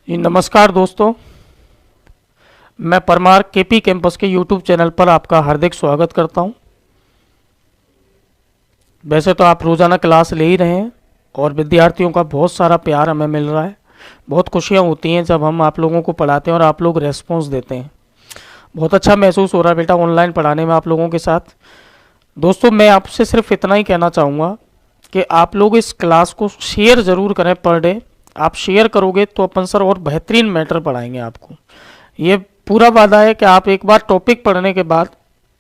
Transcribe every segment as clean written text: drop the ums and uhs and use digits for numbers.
जी नमस्कार दोस्तों, मैं परमार केपी कैंपस के यूट्यूब चैनल पर आपका हार्दिक स्वागत करता हूं। वैसे तो आप रोज़ाना क्लास ले ही रहे हैं और विद्यार्थियों का बहुत सारा प्यार हमें मिल रहा है। बहुत खुशियां होती हैं जब हम आप लोगों को पढ़ाते हैं और आप लोग रेस्पॉन्स देते हैं। बहुत अच्छा महसूस हो रहा है बेटा ऑनलाइन पढ़ाने में आप लोगों के साथ। दोस्तों, मैं आपसे सिर्फ इतना ही कहना चाहूँगा कि आप लोग इस क्लास को शेयर ज़रूर करें पर डे। आप शेयर करोगे तो अपन सर और बेहतरीन मैटर पढ़ाएंगे आपको। ये पूरा वादा है कि आप एक बार टॉपिक पढ़ने के बाद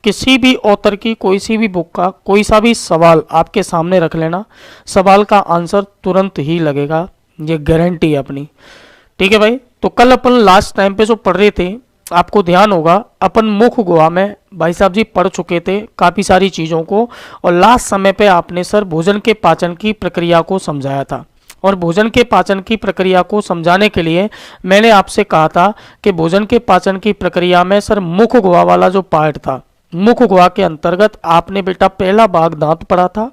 किसी भी ऑथर की कोई सी भी बुक का कोई सा भी सवाल आपके सामने रख लेना, सवाल का आंसर तुरंत ही लगेगा। ये गारंटी है अपनी। ठीक है भाई। तो कल अपन लास्ट टाइम पे जो पढ़ रहे थे, आपको ध्यान होगा अपन मुख गुहा में भाई साहब जी पढ़ चुके थे काफ़ी सारी चीज़ों को, और लास्ट समय पे आपने सर भोजन के पाचन की प्रक्रिया को समझाया था। और भोजन के पाचन की प्रक्रिया को समझाने के लिए मैंने आपसे कहा था कि भोजन के पाचन की प्रक्रिया में सर मुख गुहा वाला जो पार्ट था, मुख गुहा के अंतर्गत आपने बेटा पहला भाग दांत पढ़ा था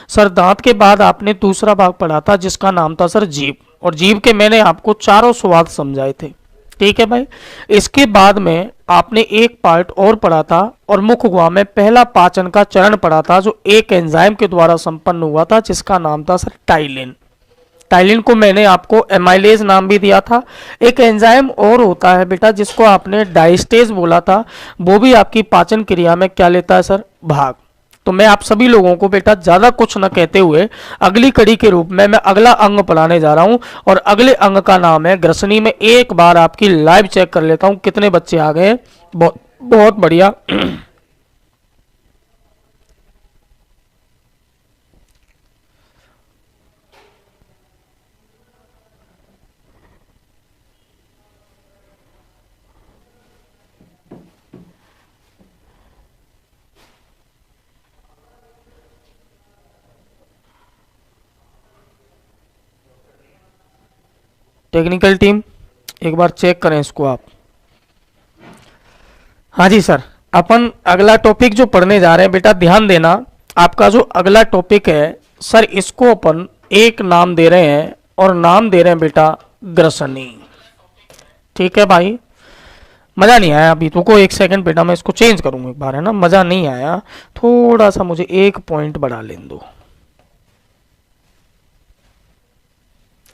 सर। दांत के बाद आपने दूसरा भाग पढ़ा था जिसका नाम था सर जीभ, और जीभ के मैंने आपको चारों स्वाद समझाए थे। ठीक है भाई। इसके बाद में आपने एक पार्ट और पढ़ा था और मुख गुहा में पहला पाचन का चरण पढ़ा था जो एक एंजाइम के द्वारा संपन्न हुआ था जिसका नाम था सर टाइलिन। टाइलिन को मैंने आपको एमाइलेज नाम भी दिया था। एक एंजाइम और होता है बेटा जिसको आपने डाइस्टेज बोला था, वो भी आपकी पाचन क्रिया में क्या लेता है सर, भाग। तो मैं आप सभी लोगों को बेटा ज़्यादा कुछ न कहते हुए अगली कड़ी के रूप में मैं अगला अंग पढ़ाने जा रहा हूं, और अगले अंग का नाम है ग्रसनी। में एक बार आपकी लाइव चेक कर लेता हूं कितने बच्चे आ गए। बहुत बहुत बढ़िया। टेक्निकल टीम एक बार चेक करें इसको आप। हाँ जी सर, अपन अगला टॉपिक जो पढ़ने जा रहे हैं बेटा ध्यान देना। आपका जो अगला टॉपिक है सर, इसको अपन एक नाम दे रहे हैं और नाम दे रहे हैं बेटा ग्रसनी। ठीक है भाई। मज़ा नहीं आया अभी, तुमको एक सेकंड बेटा, मैं इसको चेंज करूंगा एक बार, है ना। मज़ा नहीं आया, थोड़ा सा मुझे एक पॉइंट बढ़ा लेने दो।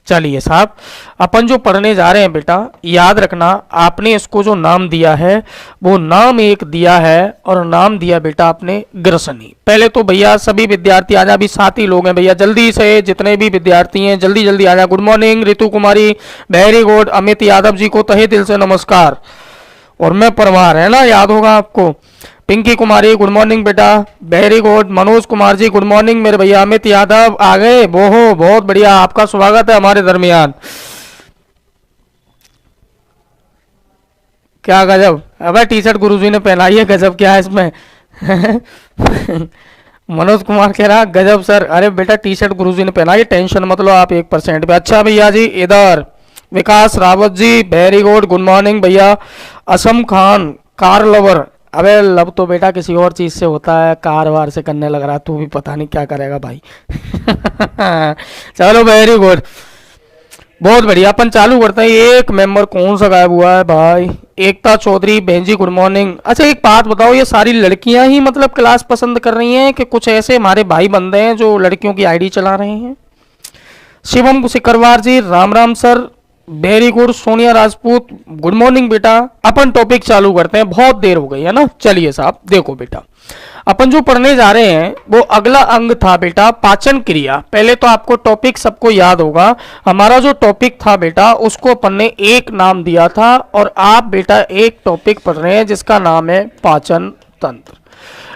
चलिए साहब, अपन जो पढ़ने जा रहे हैं बेटा याद रखना, आपने इसको जो नाम दिया है वो नाम एक दिया है और नाम दिया बेटा आपने ग्रसनी। पहले तो भैया सभी विद्यार्थी आ जाए, अभी 7 ही लोग हैं भैया, जल्दी से जितने भी विद्यार्थी हैं जल्दी जल्दी आ जाए। Good morning Ritu Kumari, very good. Amit Yadav ji को तहे दिल से नमस्कार। और मैं परमार, है ना, याद होगा आपको। पिंकी कुमारी गुड मॉर्निंग बेटा, very good. Manoj Kumar ji good morning मेरे भैया। अमित यादव आ गए, बोहो बहुत बढ़िया, आपका स्वागत है हमारे दरमियान। क्या गजब, अब टी शर्ट गुरुजी ने पहनाई है, गजब क्या है इसमें। मनोज कुमार कह रहा गजब सर। अरे बेटा टी शर्ट गुरुजी ने पहनाई, टेंशन मत लो आप 1% पे। अच्छा भैया जी इधर विकास Rawat ji very good, good morning भैया। असम खान कार लवर, अबे लब तो बेटा किसी और चीज से होता है, कार वार से करने लग रहा, तू भी पता नहीं क्या करेगा भाई। चलो वेरी गुड, बहुत बढ़िया। अपन चालू करते हैं। एक मेंबर कौन सा गायब हुआ है भाई, एकता चौधरी बहन जी गुड मॉर्निंग। अच्छा एक बात बताओ, ये सारी लड़कियां ही मतलब क्लास पसंद कर रही हैं कि कुछ ऐसे हमारे भाई बंदे हैं जो लड़कियों की आईडी चला रहे हैं? Shivam Sikarwar ji Ram Ram sir, very good. Sonia Rajput good morning बेटा। अपन टॉपिक चालू करते हैं, बहुत देर हो गई है ना। चलिए साहब देखो बेटा, अपन जो पढ़ने जा रहे हैं वो अगला अंग था बेटा पाचन क्रिया। पहले तो आपको टॉपिक सबको याद होगा, हमारा जो टॉपिक था बेटा उसको अपन ने एक नाम दिया था, और आप बेटा एक टॉपिक पढ़ रहे हैं जिसका नाम है पाचन तंत्र।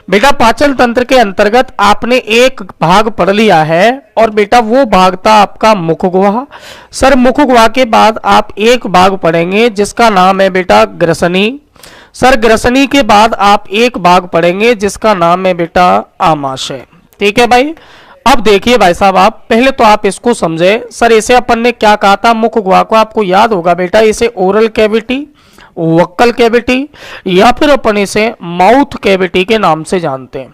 बेटा पाचन तंत्र के अंतर्गत आपने एक भाग पढ़ लिया है, और बेटा वो भाग था आपका मुख गुहा। सर मुख गुहा के बाद आप एक भाग पढ़ेंगे जिसका नाम है बेटा ग्रसनी। सर ग्रसनी के बाद आप एक भाग पढ़ेंगे जिसका नाम है बेटा आमाशय। ठीक है भाई। अब देखिए भाई साहब, आप पहले तो आप इसको समझे। सर इसे अपन ने क्या कहा था, मुख गुहा को आपको याद होगा बेटा, इसे ओरल कैविटी, वक्कल कैविटी, या फिर अपन इसे माउथ कैविटी के नाम से जानते हैं।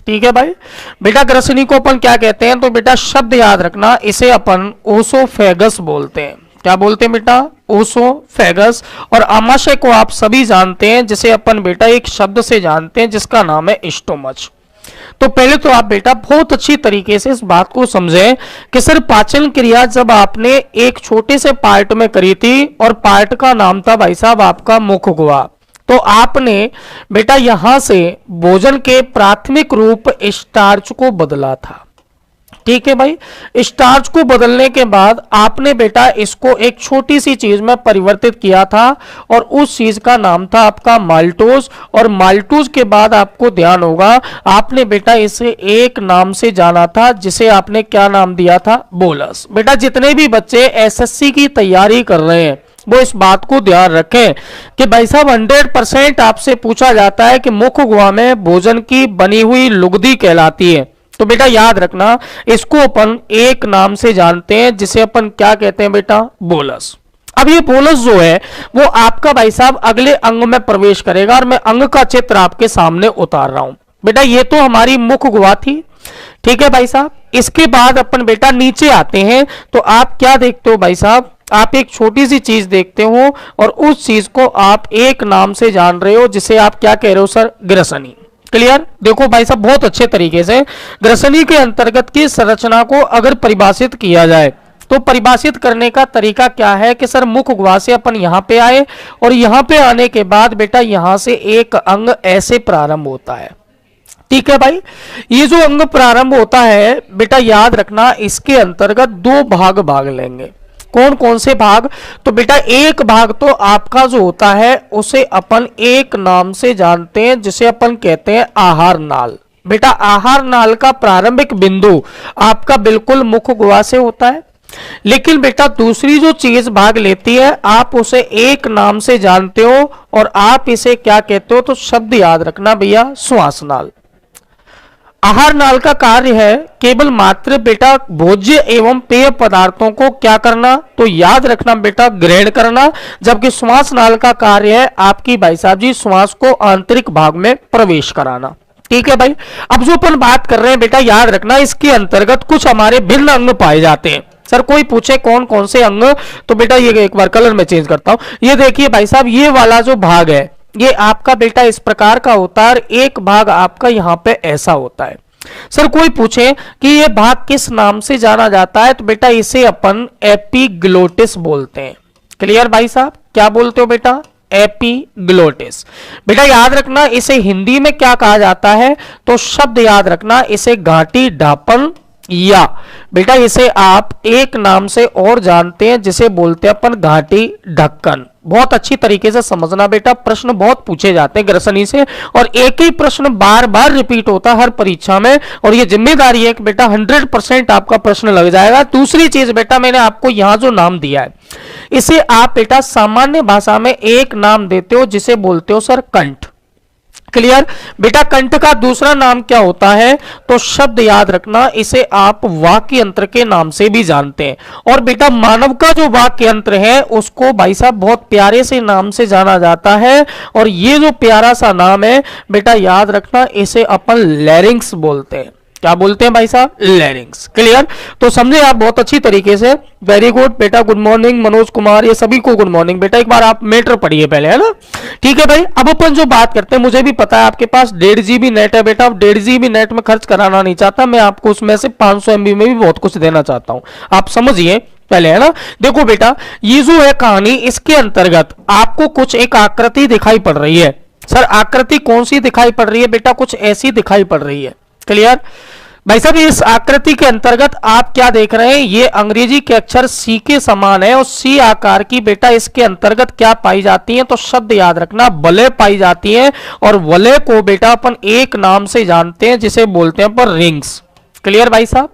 ठीक है भाई। बेटा ग्रसनी को अपन क्या कहते हैं, तो बेटा शब्द याद रखना, इसे अपन ओसोफेगस बोलते हैं। क्या बोलते हैं बेटा, ओसोफेगस। और आमाशय को आप सभी जानते हैं, जिसे अपन बेटा एक शब्द से जानते हैं जिसका नाम है स्टोमच। तो पहले तो आप बेटा बहुत अच्छी तरीके से इस बात को समझें कि सर पाचन क्रिया जब आपने एक छोटे से पार्ट में करी थी और पार्ट का नाम था भाई साहब आपका मुख गुहा, तो आपने बेटा यहां से भोजन के प्राथमिक रूप स्टार्च को बदला था। ठीक है भाई, स्टार्च को बदलने के बाद आपने बेटा इसको एक छोटी सी चीज में परिवर्तित किया था और उस चीज का नाम था आपका माल्टोज। और माल्टोज के बाद आपको ध्यान होगा आपने बेटा इसे एक नाम से जाना था, जिसे आपने क्या नाम दिया था, बोलस। बेटा जितने भी बच्चे एसएससी की तैयारी कर रहे हैं वो इस बात को ध्यान रखें कि भाई साहब 100% आपसे पूछा जाता है कि मुख गुहा में भोजन की बनी हुई लुगदी कहलाती है। तो बेटा याद रखना इसको अपन एक नाम से जानते हैं, जिसे अपन क्या कहते हैं बेटा, बोलस। अब ये बोलस जो है वो आपका भाई साहब अगले अंग में प्रवेश करेगा और मैं अंग का चित्र आपके सामने उतार रहा हूं। बेटा ये तो हमारी मुख गुहा थी, ठीक है भाई साहब। इसके बाद अपन बेटा नीचे आते हैं तो आप क्या देखते हो भाई साहब, आप एक छोटी सी चीज देखते हो और उस चीज को आप एक नाम से जान रहे हो, जिसे आप क्या कह रहे हो सर, ग्रसनी। क्लियर। देखो भाई साहब बहुत अच्छे तरीके से ग्रसनी के अंतर्गत की संरचना को अगर परिभाषित किया जाए तो परिभाषित करने का तरीका क्या है कि सर मुख गुहा से अपन यहां पे आए और यहां पे आने के बाद बेटा यहां से एक अंग ऐसे प्रारंभ होता है। ठीक है भाई, ये जो अंग प्रारंभ होता है बेटा याद रखना इसके अंतर्गत दो भाग लेंगे। कौन कौन से भाग, तो बेटा एक भाग तो आपका जो होता है उसे अपन एक नाम से जानते हैं, जिसे अपन कहते हैं आहार नाल। बेटा आहार नाल का प्रारंभिक बिंदु आपका बिल्कुल मुख गुहा से होता है, लेकिन बेटा दूसरी जो चीज भाग लेती है आप उसे एक नाम से जानते हो और आप इसे क्या कहते हो, तो शब्द याद रखना भैया, श्वास नाल। आहार नाल का कार्य है केवल मात्र बेटा भोज्य एवं पेय पदार्थों को क्या करना, तो याद रखना बेटा ग्रहण करना, जबकि श्वास नाल का कार्य है आपकी भाई साहब जी श्वास को आंतरिक भाग में प्रवेश कराना। ठीक है भाई, अब जो अपन बात कर रहे हैं बेटा याद रखना इसके अंतर्गत कुछ हमारे भिन्न अंग पाए जाते हैं। सर कोई पूछे कौन कौन से अंग, तो बेटा ये एक बार कलर में चेंज करता हूं, ये देखिए भाई साहब ये वाला जो भाग है ये आपका बेटा इस प्रकार का होता है, एक भाग आपका यहां पे ऐसा होता है। सर कोई पूछे कि ये भाग किस नाम से जाना जाता है, तो बेटा इसे अपन एपिग्लोटिस बोलते हैं। क्लियर भाई साहब, क्या बोलते हो बेटा, एपिग्लोटिस। बेटा याद रखना इसे हिंदी में क्या कहा जाता है, तो शब्द याद रखना इसे घाटी ढापन, या बेटा इसे आप एक नाम से और जानते हैं जिसे बोलते हैं अपन घाटी ढक्कन। बहुत अच्छी तरीके से समझना बेटा, प्रश्न बहुत पूछे जाते हैं ग्रसनी से और एक ही प्रश्न बार बार रिपीट होता है हर परीक्षा में, और ये जिम्मेदारी है कि बेटा 100% आपका प्रश्न लग जाएगा। दूसरी चीज बेटा मैंने आपको यहां जो नाम दिया है इसे आप बेटा सामान्य भाषा में एक नाम देते हो जिसे बोलते हो सर कंठ। क्लियर बेटा, कंठ का दूसरा नाम क्या होता है, तो शब्द याद रखना इसे आप वाक्य यंत्र के नाम से भी जानते हैं। और बेटा मानव का जो वाक्य यंत्र है उसको भाई साहब बहुत प्यारे से नाम से जाना जाता है, और ये जो प्यारा सा नाम है बेटा याद रखना इसे अपन लैरिंक्स बोलते हैं। क्या बोलते हैं भाई साहब, लैरिंक्स। क्लियर, तो समझे आप बहुत अच्छी तरीके से। वेरी गुड बेटा, गुड मॉर्निंग मनोज कुमार, ये सभी को गुड मॉर्निंग। बेटा एक बार आप मैटर पढ़िए पहले, है ना। ठीक है भाई, अब अपन जो बात करते हैं, मुझे भी पता है आपके पास 1.5 GB नेट है बेटा, 1.5 GB नेट में खर्च कराना नहीं चाहता मैं आपको, उसमें से 500 MB में भी बहुत कुछ देना चाहता हूं, आप समझिए पहले, है ना। देखो बेटा ये जो है कहानी, इसके अंतर्गत आपको कुछ एक आकृति दिखाई पड़ रही है। सर आकृति कौन सी दिखाई पड़ रही है बेटा, कुछ ऐसी दिखाई पड़ रही है। क्लियर भाई साहब, इस आकृति के अंतर्गत आप क्या देख रहे हैं, ये अंग्रेजी के अक्षर सी के समान है और सी आकार की बेटा इसके अंतर्गत क्या पाई जाती है, तो शब्द याद रखना वलय पाई जाती है, और वलय को बेटा अपन एक नाम से जानते हैं जिसे बोलते हैं पर रिंग्स। क्लियर भाई साहब,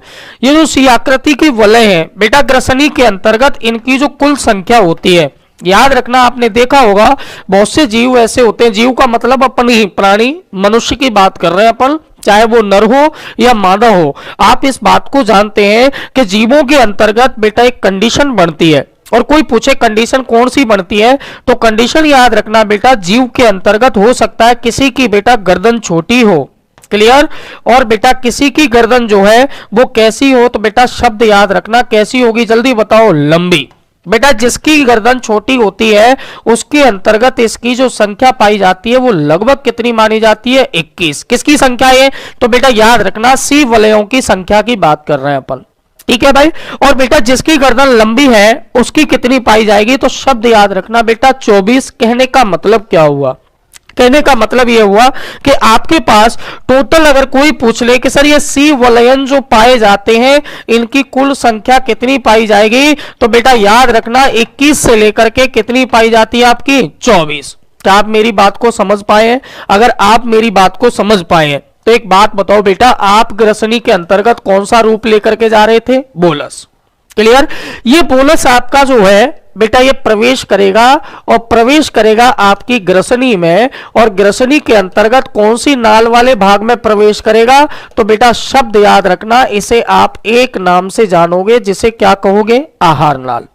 ये जो सी आकृति की वलय है बेटा ग्रसनी के अंतर्गत इनकी जो कुल संख्या होती है, याद रखना आपने देखा होगा बहुत से जीव ऐसे होते हैं, जीव का मतलब अपन ही प्राणी मनुष्य की बात कर रहे हैं अपन, चाहे वो नर हो या मादा हो, आप इस बात को जानते हैं कि जीवों के अंतर्गत बेटा एक कंडीशन बनती है। और कोई पूछे कंडीशन कौन सी बनती है, तो कंडीशन याद रखना बेटा जीव के अंतर्गत हो सकता है किसी की बेटा गर्दन छोटी हो। क्लियर, और बेटा किसी की गर्दन जो है वो कैसी हो, तो बेटा शब्द याद रखना कैसी होगी, जल्दी बताओ, लंबी। बेटा जिसकी गर्दन छोटी होती है उसके अंतर्गत इसकी जो संख्या पाई जाती है वो लगभग कितनी मानी जाती है? 21। किसकी संख्या है? तो बेटा याद रखना सी वलयों की संख्या की बात कर रहे हैं अपन, ठीक है भाई। और बेटा जिसकी गर्दन लंबी है उसकी कितनी पाई जाएगी? तो शब्द याद रखना बेटा 24। कहने का मतलब क्या हुआ? कहने का मतलब यह हुआ कि आपके पास टोटल अगर कोई पूछ ले कि सर ये सी वलयन जो पाए जाते हैं इनकी कुल संख्या कितनी पाई जाएगी, तो बेटा याद रखना 21 से लेकर के कितनी पाई जाती है आपकी? 24। क्या आप मेरी बात को समझ पाए हैं? अगर आप मेरी बात को समझ पाए हैं तो एक बात बताओ बेटा, आप ग्रसनी के अंतर्गत कौन सा रूप लेकर के जा रहे थे? बोलस। क्लियर? ये बोलस आपका जो है बेटा ये प्रवेश करेगा और प्रवेश करेगा आपकी ग्रसनी में, और ग्रसनी के अंतर्गत कौन सी नाल वाले भाग में प्रवेश करेगा? तो बेटा शब्द याद रखना, इसे आप एक नाम से जानोगे जिसे क्या कहोगे? आहार नाल।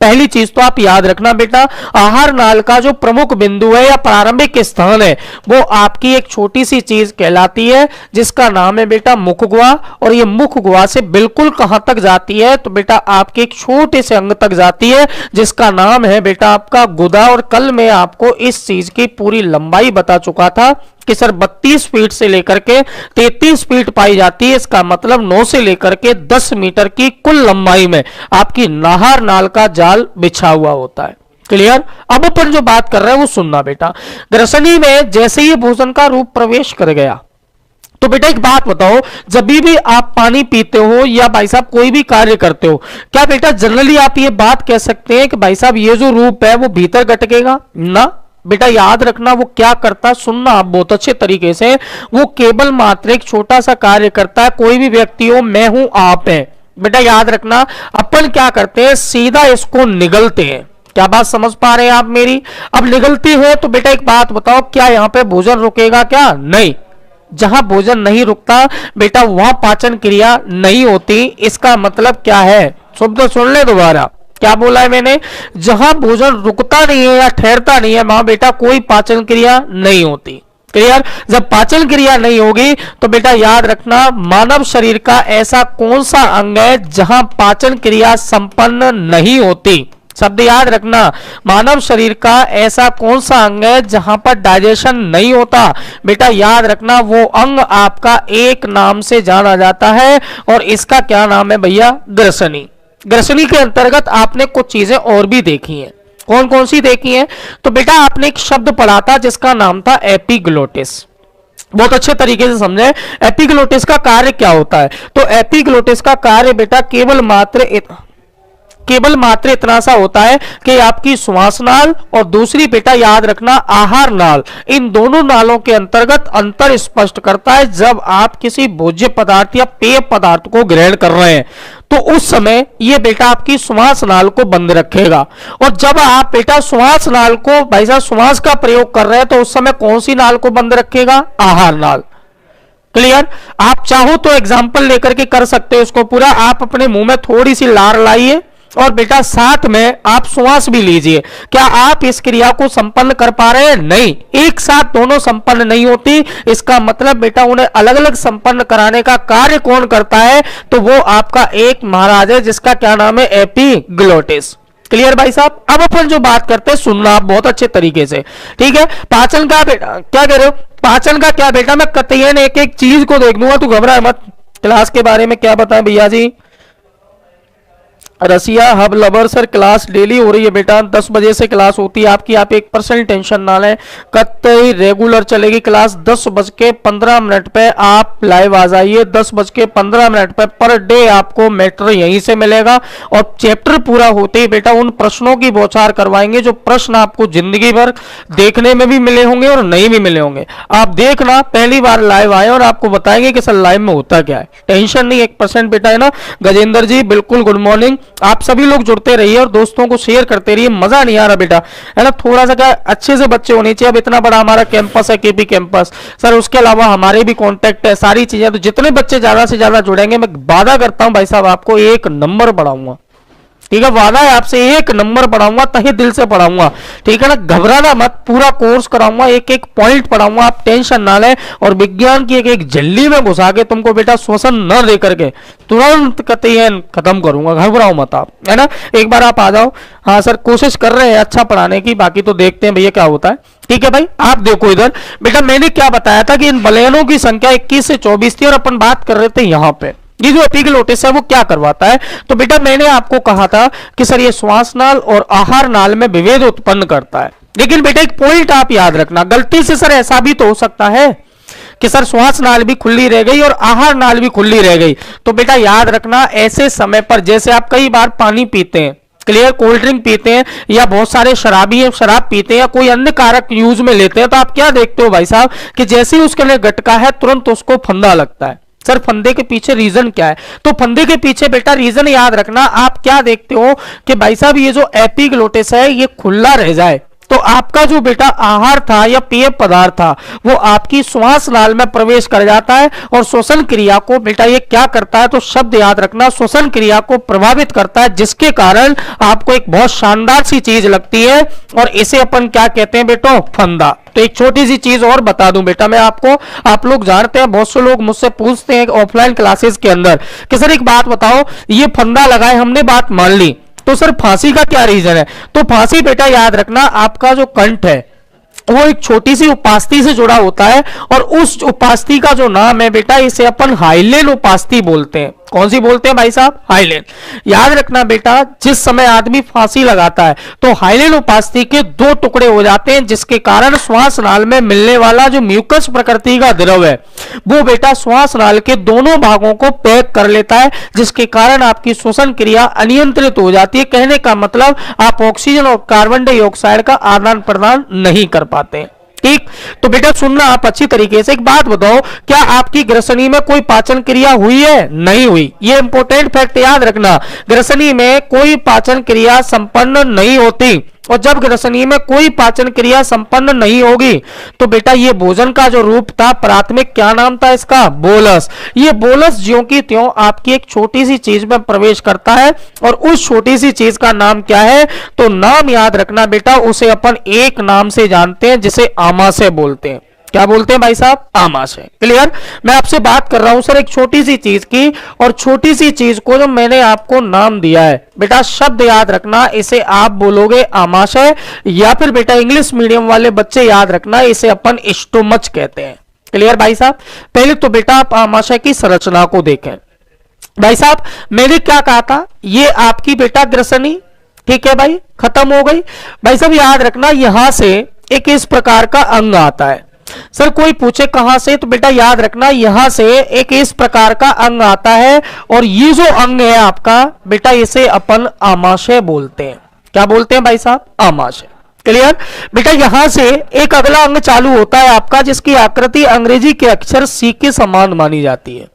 पहली चीज तो आप याद रखना बेटा, आहार नाल का जो प्रमुख बिंदु है या प्रारंभिक स्थान है वो आपकी एक छोटी सी चीज कहलाती है जिसका नाम है बेटा मुख गुहा। और ये मुख गुहा से बिल्कुल कहां तक जाती है? तो बेटा आपके एक छोटे से अंग तक जाती है जिसका नाम है बेटा आपका गुदा। और कल मैं आपको इस चीज की पूरी लंबाई बता चुका था कि सर 32 फीट से लेकर के 33 फीट पाई जाती है। इसका मतलब 9 से लेकर के 10 मीटर की कुल लंबाई में आपकी नाहर नाल का जाल बिछा हुआ होता है। क्लियर? अब अपन जो बात कर रहे हैं वो सुनना बेटा। ग्रसनी में जैसे ही भोजन का रूप प्रवेश कर गया तो बेटा एक बात बताओ, जब भी आप पानी पीते हो या भाई साहब कोई भी कार्य करते हो, क्या बेटा जनरली आप ये बात कह सकते हैं कि भाई साहब ये जो रूप है वो भीतर गटकेगा? ना बेटा, याद रखना वो क्या करता है, सुनना आप बहुत अच्छे तरीके से। वो केवल मात्र एक छोटा सा कार्य करता है। कोई भी व्यक्ति हो, मैं हूं, आप हैं, बेटा याद रखना अपन क्या करते हैं, सीधा इसको निगलते हैं। क्या बात समझ पा रहे हैं आप मेरी? अब निगलते हैं तो बेटा एक बात बताओ, क्या यहां पे भोजन रुकेगा? क्या नहीं। जहां भोजन नहीं रुकता बेटा वहां पाचन क्रिया नहीं होती। इसका मतलब क्या है? शब्द सुन ले दोबारा, क्या बोला है मैंने? जहां भोजन रुकता नहीं है या ठहरता नहीं है वहां बेटा कोई पाचन क्रिया नहीं होती। क्लियर? जब पाचन क्रिया नहीं होगी तो बेटा याद रखना, मानव शरीर का ऐसा कौन सा अंग है जहां पाचन क्रिया संपन्न नहीं होती? शब्द याद रखना, मानव शरीर का ऐसा कौन सा अंग है जहां पर डाइजेशन नहीं होता? बेटा याद रखना, वो अंग आपका एक नाम से जाना जाता है और इसका क्या नाम है भैया? ग्रसनी। ग्रसनी के अंतर्गत आपने कुछ चीजें और भी देखी हैं। कौन कौन सी देखी हैं? तो बेटा आपने एक शब्द पढ़ा था जिसका नाम था एपिग्लोटिस। बहुत अच्छे तरीके से समझे एपिग्लोटिस का कार्य क्या होता है। तो एपिग्लोटिस का कार्य बेटा केवल मात्र इतना सा होता है कि आपकी श्वास नाल और दूसरी बेटा याद रखना आहार नाल, इन दोनों नालों के अंतर्गत अंतर स्पष्ट करता है। जब आप किसी भोज्य पदार्थ या पेय पदार्थ को ग्रहण कर रहे हैं तो उस समय ये बेटा आपकी श्वास नाल को बंद रखेगा, और जब आप बेटा श्वास नाल को भाई साहब श्वास का प्रयोग कर रहे हैं तो उस समय कौन सी नाल को बंद रखेगा? आहार नाल। क्लियर? आप चाहो तो एग्जाम्पल लेकर के कर सकते हो इसको पूरा। आप अपने मुंह में थोड़ी सी लार लाइए और बेटा साथ में आप श्वास भी लीजिए। क्या आप इस क्रिया को संपन्न कर पा रहे हैं? नहीं, एक साथ दोनों संपन्न नहीं होती। इसका मतलब बेटा उन्हें अलग अलग संपन्न कराने का कार्य कौन करता है? तो वो आपका एक महाराज है जिसका क्या नाम है? एपिग्लोटिस। क्लियर भाई साहब? अब अपन जो बात करते हैं सुनना आप बहुत अच्छे तरीके से, ठीक है? पाचन का बेटा क्या कह रहे हो? पाचन का क्या बेटा, मैं कतईन एक एक चीज को देख लूंगा, तू घबरा मत। क्लास के बारे में क्या बताएं भैया जी? रसिया हब लवर सर क्लास डेली हो रही है बेटा, 10 बजे से क्लास होती है आपकी। आप 1% टेंशन ना लें, कतई रेगुलर चलेगी क्लास। 10:15 पे आप लाइव आ जाइए। 10:15 पे पर डे आपको मैटर यहीं से मिलेगा, और चैप्टर पूरा होते ही बेटा उन प्रश्नों की बौछार करवाएंगे जो प्रश्न आपको जिंदगी भर देखने में भी मिले होंगे और नहीं भी मिले होंगे। आप देखना, पहली बार लाइव आए और आपको बताएंगे कि सर लाइव में होता क्या है। टेंशन नहीं, 1% बेटा है ना। गजेंद्र जी बिल्कुल गुड मॉर्निंग। आप सभी लोग जुड़ते रहिए और दोस्तों को शेयर करते रहिए। मजा नहीं आ रहा बेटा, है ना? थोड़ा सा क्या अच्छे से बच्चे होने चाहिए। अब इतना बड़ा हमारा कैंपस है, केपी कैंपस सर, उसके अलावा हमारे भी कांटेक्ट है, सारी चीजें। तो जितने बच्चे ज्यादा से ज्यादा जुड़ेंगे मैं वादा करता हूं भाई साहब आपको एक नंबर बढ़ाऊंगा। ठीक है, वादा है आपसे, एक नंबर पढ़ाऊंगा, तहे दिल से पढ़ाऊंगा, ठीक है ना, घबराना मत, पूरा कोर्स कराऊंगा, एक एक पॉइंट पढ़ाऊंगा, आप टेंशन ना लें। और विज्ञान की एक एक झिल्ली में घुसा के तुमको बेटा श्वसन न दे करके तुरंत कतईयन खत्म करूंगा, घबराओ मत आप, है ना। एक बार आप आ जाओ। हाँ सर, कोशिश कर रहे हैं अच्छा पढ़ाने की, बाकी तो देखते हैं भैया क्या होता है। ठीक है भाई, आप देखो इधर बेटा, मैंने क्या बताया था कि इन बलयनों की संख्या 21 से 24 थी, और अपन बात कर रहे थे यहां पे ये जो एपिग्लोटिस है वो क्या करवाता है। तो बेटा मैंने आपको कहा था कि सर ये श्वासनाल और आहार नाल में विभेद उत्पन्न करता है। लेकिन बेटा एक पॉइंट आप याद रखना, गलती से सर ऐसा भी तो हो सकता है कि सर श्वास नाल भी खुली रह गई और आहार नाल भी खुली रह गई। तो बेटा याद रखना, ऐसे समय पर जैसे आप कई बार पानी पीते हैं, क्लियर, कोल्ड ड्रिंक पीते हैं, या बहुत सारे शराबी शराब पीते हैं, या कोई अन्य कारक यूज में लेते हैं, तो आप क्या देखते हो भाई साहब कि जैसे ही उसके लिए गटका है तुरंत उसको फंदा लगता है। सर फंदे के पीछे रीजन क्या है? तो फंदे के पीछे बेटा रीजन याद रखना, आप क्या देखते हो कि भाई साहब ये जो एपिग्लोटिस है ये खुला रह जाए, तो आपका जो बेटा आहार था या पेय पदार्थ था वो आपकी श्वास नाल में प्रवेश कर जाता है, और श्वसन क्रिया को बेटा ये क्या करता है, तो शब्द याद रखना, श्वसन क्रिया को प्रभावित करता है, जिसके कारण आपको एक बहुत शानदार सी चीज लगती है, और इसे अपन क्या कहते हैं बेटो? फंदा। तो एक छोटी सी चीज और बता दूं बेटा मैं आपको, आप लोग जानते हैं, बहुत से लोग मुझसे पूछते हैं ऑफलाइन क्लासेस के अंदर कि सर एक बात बताओ, ये फंदा लगाए, हमने बात मान ली, तो सर फांसी का क्या रीजन है? तो फांसी बेटा याद रखना, आपका जो कंठ है वो एक छोटी सी उपास्थि से जुड़ा होता है, और उस उपास्थि का जो नाम है बेटा इसे अपन हाइलेन उपास्थि बोलते हैं। कौन सी बोलते हैं भाई साहब? हाइलेन। याद रखना बेटा, जिस समय आदमी फांसी लगाता है तो हाइलेन उपास्थि के दो टुकड़े हो जाते हैं, जिसके कारण श्वास नाल में मिलने वाला जो म्यूकस प्रकृति का द्रव है वो बेटा श्वास नाल के दोनों भागों को पैक कर लेता है, जिसके कारण आपकी श्वसन क्रिया अनियंत्रित हो जाती है। कहने का मतलब आप ऑक्सीजन और कार्बन डाइऑक्साइड का आदान प्रदान नहीं कर पाते। ठीक, तो बेटा सुनना आप अच्छी तरीके से। एक बात बताओ, क्या आपकी ग्रसनी में कोई पाचन क्रिया हुई है? नहीं हुई। ये इंपॉर्टेंट फैक्ट याद रखना, ग्रसनी में कोई पाचन क्रिया संपन्न नहीं होती, और जब ग्रसनी में कोई पाचन क्रिया संपन्न नहीं होगी तो बेटा ये भोजन का जो रूप था प्राथमिक, क्या नाम था इसका? बोलस। ये बोलस ज्यों की त्यों आपकी एक छोटी सी चीज में प्रवेश करता है, और उस छोटी सी चीज का नाम क्या है? तो नाम याद रखना बेटा, उसे अपन एक नाम से जानते हैं जिसे आमाशय बोलते हैं। क्या बोलते हैं भाई साहब? आमाशय। क्लियर? मैं आपसे बात कर रहा हूं सर एक छोटी सी चीज की, और छोटी सी चीज को जो मैंने आपको नाम दिया है बेटा, शब्द याद रखना, इसे आप बोलोगे आमाशय, या फिर बेटा इंग्लिश मीडियम वाले बच्चे याद रखना, इसे अपन स्टोमच कहते हैं। क्लियर भाई साहब? पहले तो बेटा आप आमाशय की संरचना को देखें। भाई साहब मैंने क्या कहा था, ये आपकी बेटा ग्रसनी, ठीक है भाई, खत्म हो गई। भाई साहब याद रखना, यहां से एक इस प्रकार का अंग आता है। सर कोई पूछे कहां से, तो बेटा याद रखना यहां से एक इस प्रकार का अंग आता है, और ये जो अंग है आपका बेटा इसे अपन आमाशय बोलते हैं। क्या बोलते हैं भाई साहब? आमाशय। क्लियर? बेटा यहां से एक अगला अंग चालू होता है आपका, जिसकी आकृति अंग्रेजी के अक्षर सी के समान मानी जाती है।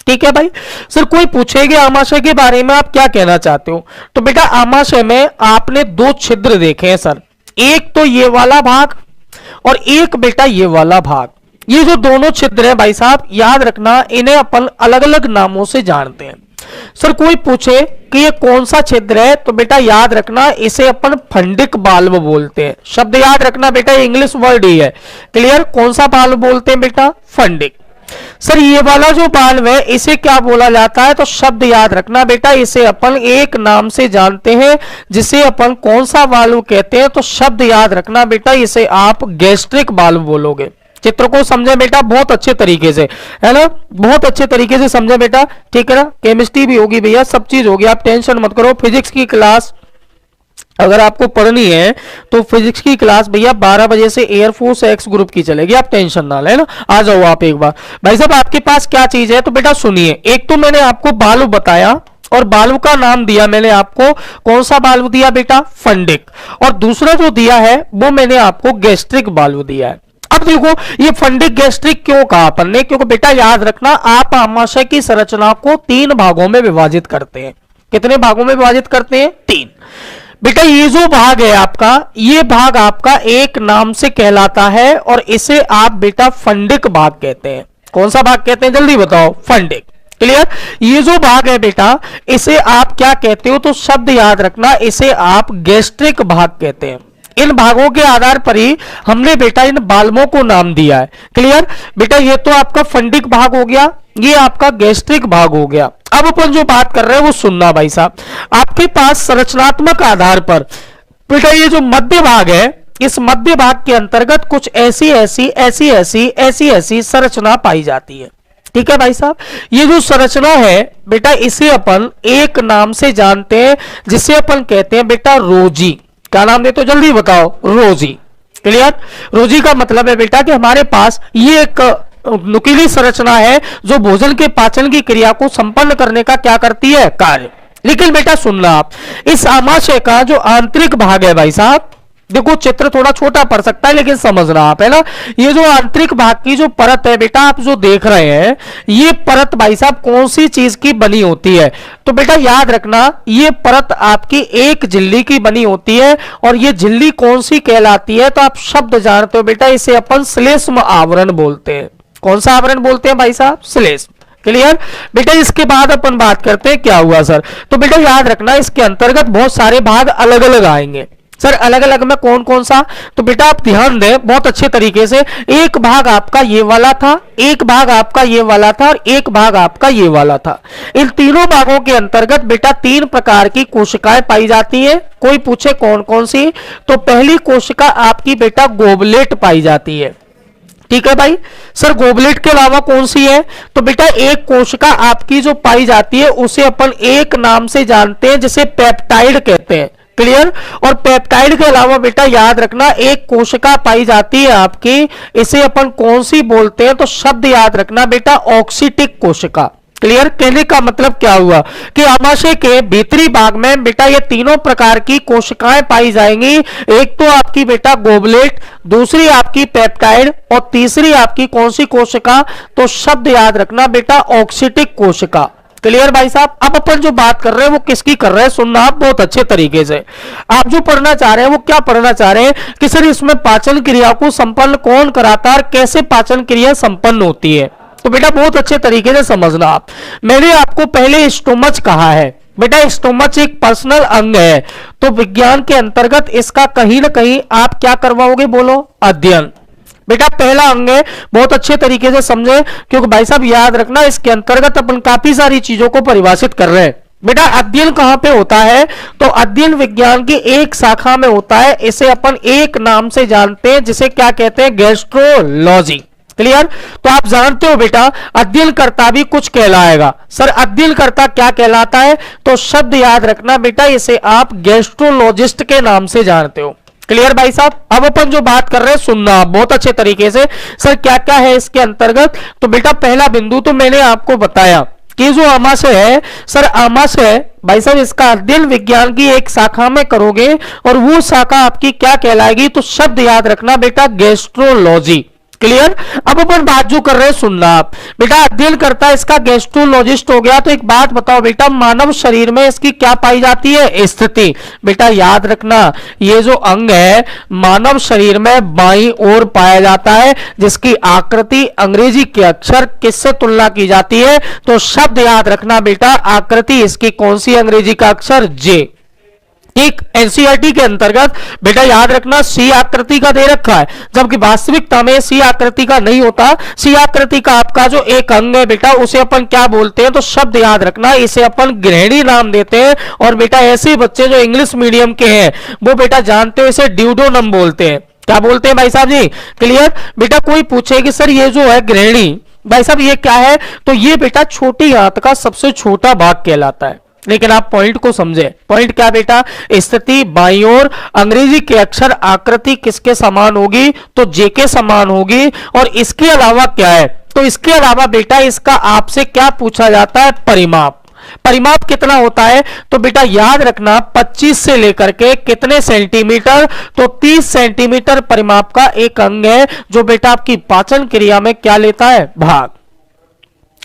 ठीक है भाई? सर कोई पूछेगा आमाशय के बारे में आप क्या कहना चाहते हो, तो बेटा आमाशय में आपने दो छिद्र देखे हैं सर, एक तो ये वाला भाग और एक बेटा ये वाला भाग। ये जो दोनों छिद्र हैं भाई साहब याद रखना, इन्हें अपन अलग अलग नामों से जानते हैं। सर कोई पूछे कि ये कौन सा छिद्र है, तो बेटा याद रखना इसे अपन फंडिक बाल्व बोलते हैं। शब्द याद रखना बेटा, इंग्लिश वर्ड ही है। क्लियर? कौन सा बाल्व बोलते हैं बेटा? फंडिक। सर ये वाला जो बाल्व है इसे क्या बोला जाता है, तो शब्द याद रखना बेटा, इसे अपन एक नाम से जानते हैं, जिसे अपन कौन सा बाल्व कहते हैं, तो शब्द याद रखना बेटा, इसे आप गैस्ट्रिक बाल्व बोलोगे। चित्र को समझे बेटा बहुत अच्छे तरीके से, है ना, बहुत अच्छे तरीके से समझे बेटा, ठीक है ना। केमिस्ट्री भी होगी भैया, सब चीज होगी, आप टेंशन मत करो। फिजिक्स की क्लास अगर आपको पढ़नी है तो फिजिक्स की क्लास भैया 12 बजे से एयरफोर्स एक्स ग्रुप की चलेगी, आप टेंशन ना लेना, आ जाओ आप एक बार। भाई साहब आपके पास क्या चीज है, तो बेटा सुनिए, एक तो मैंने आपको बाल्व बताया, और बाल्व का नाम दिया मैंने आपको, कौन सा बाल्व दिया बेटा? फंडिक। और दूसरा जो दिया है वो मैंने आपको गैस्ट्रिक बाल्व दिया है। अब देखो ये फंडिक गैस्ट्रिक क्यों कहा अपन ने, क्योंकि बेटा याद रखना आप आमाशय की संरचना को 3 भागों में विभाजित करते हैं। कितने भागों में विभाजित करते हैं? 3। बेटा ये जो भाग है आपका, ये भाग आपका एक नाम से कहलाता है, और इसे आप बेटा फंडिक भाग कहते हैं। कौन सा भाग कहते हैं जल्दी बताओ? फंडिक। क्लियर। ये जो भाग है बेटा, इसे आप क्या कहते हो, तो शब्द याद रखना, इसे आप गैस्ट्रिक भाग कहते हैं। इन भागों के आधार पर ही हमने बेटा इन बालमों को नाम दिया है। क्लियर बेटा, ये तो आपका फंडिक भाग हो गया, ये आपका गैस्ट्रिक भाग हो गया। अब अपन जो बात कर रहे हैं वो सुनना भाई साहब, आपके पास संरचनात्मक आधार पर बेटा ये जो मध्य भाग है, इस मध्य भाग के अंतर्गत कुछ ऐसी संरचना पाई जाती है। ठीक है भाई साहब, ये जो संरचना है बेटा, इसे अपन एक नाम से जानते हैं, जिसे अपन कहते हैं बेटा रोजी। क्या नाम देते हो, जल्दी बताओ, रोजी। क्लियर। रोजी का मतलब है बेटा कि हमारे पास ये एक नुकीली संरचना है जो भोजन के पाचन की क्रिया को संपन्न करने का क्या करती है, कार्य। लेकिन बेटा सुनना आप, इस आमाशय का जो आंतरिक भाग है भाई साहब, देखो चित्र थोड़ा छोटा पड़ सकता है लेकिन समझना आप, है ना। ये जो आंतरिक भाग की जो परत है बेटा, आप जो देख रहे हैं, ये परत भाई साहब कौन सी चीज की बनी होती है, तो बेटा याद रखना, ये परत आपकी एक झिल्ली की बनी होती है। और ये झिल्ली कौन सी कहलाती है, तो आप शब्द जानते हो बेटा, इसे अपन श्लेष्म आवरण बोलते हैं। कौन सा आवरण बोलते हैं भाई साहब, श्लेष्म। क्लियर बेटा। इसके बाद अपन बात करते हैं क्या हुआ सर, तो बेटा याद रखना, इसके अंतर्गत बहुत सारे भाग अलग अलग आएंगे। सर अलग अलग में कौन कौन सा, तो बेटा आप ध्यान दें बहुत अच्छे तरीके से। एक भाग आपका ये वाला था, एक भाग आपका ये वाला था, और एक भाग आपका ये वाला था। इन तीनों भागों के अंतर्गत बेटा 3 प्रकार की कोशिकाएं पाई जाती है। कोई पूछे कौन कौन सी, तो पहली कोशिका आपकी बेटा गोबलेट पाई जाती है। ठीक है भाई। सर गोबलेट के अलावा कौन सी है, तो बेटा एक कोशिका आपकी जो पाई जाती है उसे अपन एक नाम से जानते हैं, जिसे पेप्टाइड कहते हैं। क्लियर। और पेप्टाइड के अलावा बेटा याद रखना, एक कोशिका पाई जाती है आपकी, इसे अपन कौन सी बोलते हैं, तो शब्द याद रखना बेटा, ऑक्सीटिक कोशिका। क्लियर। कहने का मतलब क्या हुआ कि आमाशय के भीतरी भाग में बेटा ये तीनों प्रकार की कोशिकाएं पाई जाएंगी। एक तो आपकी बेटा गोबलेट, दूसरी आपकी पेप्टाइड, और तीसरी आपकी कौन सी कोशिका, तो शब्द याद रखना बेटा, ऑक्सीटिक कोशिका। क्लियर भाई साहब। अब अपन जो बात कर रहे हैं वो किसकी कर रहे हैं, सुनना आप बहुत अच्छे तरीके से। आप जो पढ़ना चाह रहे हैं वो क्या पढ़ना चाह रहे हैं कि सर इसमें पाचन क्रिया को संपन्न कौन कराता है और कैसे पाचन क्रिया संपन्न होती है, तो बेटा बहुत अच्छे तरीके से समझना आप। मैंने आपको पहले स्टोमच कहा है बेटा, स्टोमच एक पर्सनल अंग है, तो विज्ञान के अंतर्गत इसका कहीं ना कहीं आप क्या करवाओगे, बोलो, अध्ययन। बेटा पहला अंग है, बहुत अच्छे तरीके से समझे, क्योंकि भाई साहब याद रखना, इसके अंतर्गत अपन काफी सारी चीजों को परिभाषित कर रहे हैं। बेटा अध्ययन कहां पे होता है, तो अध्ययन विज्ञान की एक शाखा में होता है, इसे अपन एक नाम से जानते हैं, जिसे क्या कहते हैं, गैस्ट्रोलॉजी। क्लियर। तो आप जानते हो बेटा अध्ययनकर्ता भी कुछ कहलाएगा। सर अध्ययनकर्ता क्या कहलाता है, तो शब्द याद रखना बेटा, इसे आप गैस्ट्रोलॉजिस्ट के नाम से जानते हो। क्लियर भाई साहब। अब अपन जो बात कर रहे हैं सुनना आप बहुत अच्छे तरीके से। सर क्या क्या है इसके अंतर्गत, तो बेटा पहला बिंदु तो मैंने आपको बताया कि जो आमाशय है, सर आमाशय भाई साहब इसका अध्ययन विज्ञान की एक शाखा में करोगे, और वो शाखा आपकी क्या कहलाएगी, तो शब्द याद रखना बेटा, गैस्ट्रोलॉजी। क्लियर। अब अपन बात जो कर रहे हैं सुनना आप, बेटा अध्ययन करता है इसका गैस्ट्रोलॉजिस्ट हो गया। तो एक बात बताओ बेटा, मानव शरीर में इसकी क्या पाई जाती है, स्थिति। बेटा याद रखना, ये जो अंग है मानव शरीर में बाईं ओर पाया जाता है, जिसकी आकृति अंग्रेजी के अक्षर किससे तुलना की जाती है, तो शब्द याद रखना बेटा, आकृति इसकी कौन सी अंग्रेजी का अक्षर, जे। एक एनसीईआरटी के अंतर्गत बेटा याद रखना सी आकृति का दे रखा है, जबकि वास्तविकता में सी आकृति का नहीं होता। सी आकृति का आपका जो एक अंग है बेटा, उसे अपन क्या बोलते हैं, तो शब्द याद रखना, इसे अपन गृहिणी नाम देते हैं। और बेटा ऐसे बच्चे जो इंग्लिश मीडियम के हैं वो बेटा जानते हो इसे ड्यूडोनम बोलते हैं। क्या बोलते हैं भाई साहब जी, क्लियर। बेटा कोई पूछे कि सर ये जो है गृहिणी भाई साहब ये क्या है, तो ये बेटा छोटी आंत का सबसे छोटा भाग कहलाता है। लेकिन आप पॉइंट को समझे, पॉइंट क्या बेटा, स्थिति बाईं ओर, अंग्रेजी के अक्षर, आकृति किसके समान होगी, तो जे के समान होगी। और इसके अलावा क्या है, तो इसके अलावा बेटा इसका आपसे क्या पूछा जाता है, परिमाप। परिमाप कितना होता है, तो बेटा याद रखना 25 से लेकर के कितने सेंटीमीटर, तो 30 सेंटीमीटर परिमाप का एक अंग है, जो बेटा आपकी पाचन क्रिया में क्या लेता है, भाग।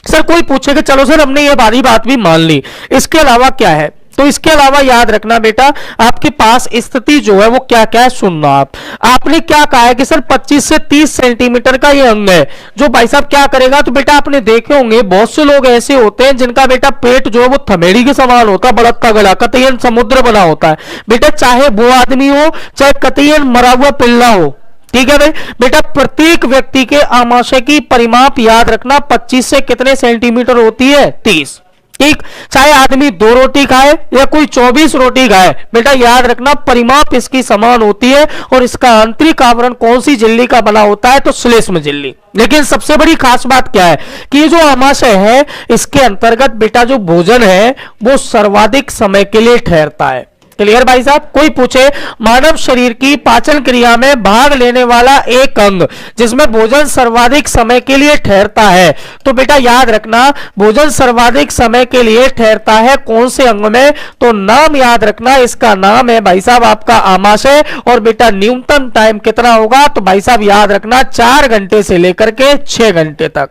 सर कोई पूछेगा, चलो सर हमने ये बात भी मान ली, इसके अलावा क्या है, तो इसके अलावा याद रखना बेटा आपके पास स्थिति जो है वो क्या क्या है, सुनना आपने क्या कहा है कि सर 25 से 30 सेंटीमीटर का ये अंग है जो भाई साहब क्या करेगा। तो बेटा आपने देखे होंगे बहुत से लोग ऐसे होते हैं जिनका बेटा पेट जो है वो थमेड़ी के समान होता है, बड़ा तगड़ा कतईन समुद्र बना होता है। बेटा चाहे वो आदमी हो चाहे कतईन मरा हुआ पिल्ला हो, ठीक है भाई। बेटा प्रत्येक व्यक्ति के आमाशय की परिमाप याद रखना 25 से कितने सेंटीमीटर होती है, 30। ठीक, चाहे आदमी 2 रोटी खाए या कोई 24 रोटी खाए, बेटा याद रखना परिमाप इसकी समान होती है। और इसका आंतरिक आवरण कौन सी झिल्ली का बना होता है, तो श्लेष्म झिल्ली। लेकिन सबसे बड़ी खास बात क्या है कि ये जो आमाशय है इसके अंतर्गत बेटा जो भोजन है वो सर्वाधिक समय के लिए ठहरता है। क्लियर भाई साहब। कोई पूछे मानव शरीर की पाचन क्रिया में भाग लेने वाला एक अंग जिसमें भोजन सर्वाधिक समय के लिए ठहरता है, तो बेटा याद रखना भोजन सर्वाधिक समय के लिए ठहरता है कौन से अंग में, तो नाम याद रखना इसका नाम है भाई साहब आपका आमाशय। और बेटा न्यूनतम टाइम कितना होगा, तो भाई साहब याद रखना 4 घंटे से लेकर के 6 घंटे तक।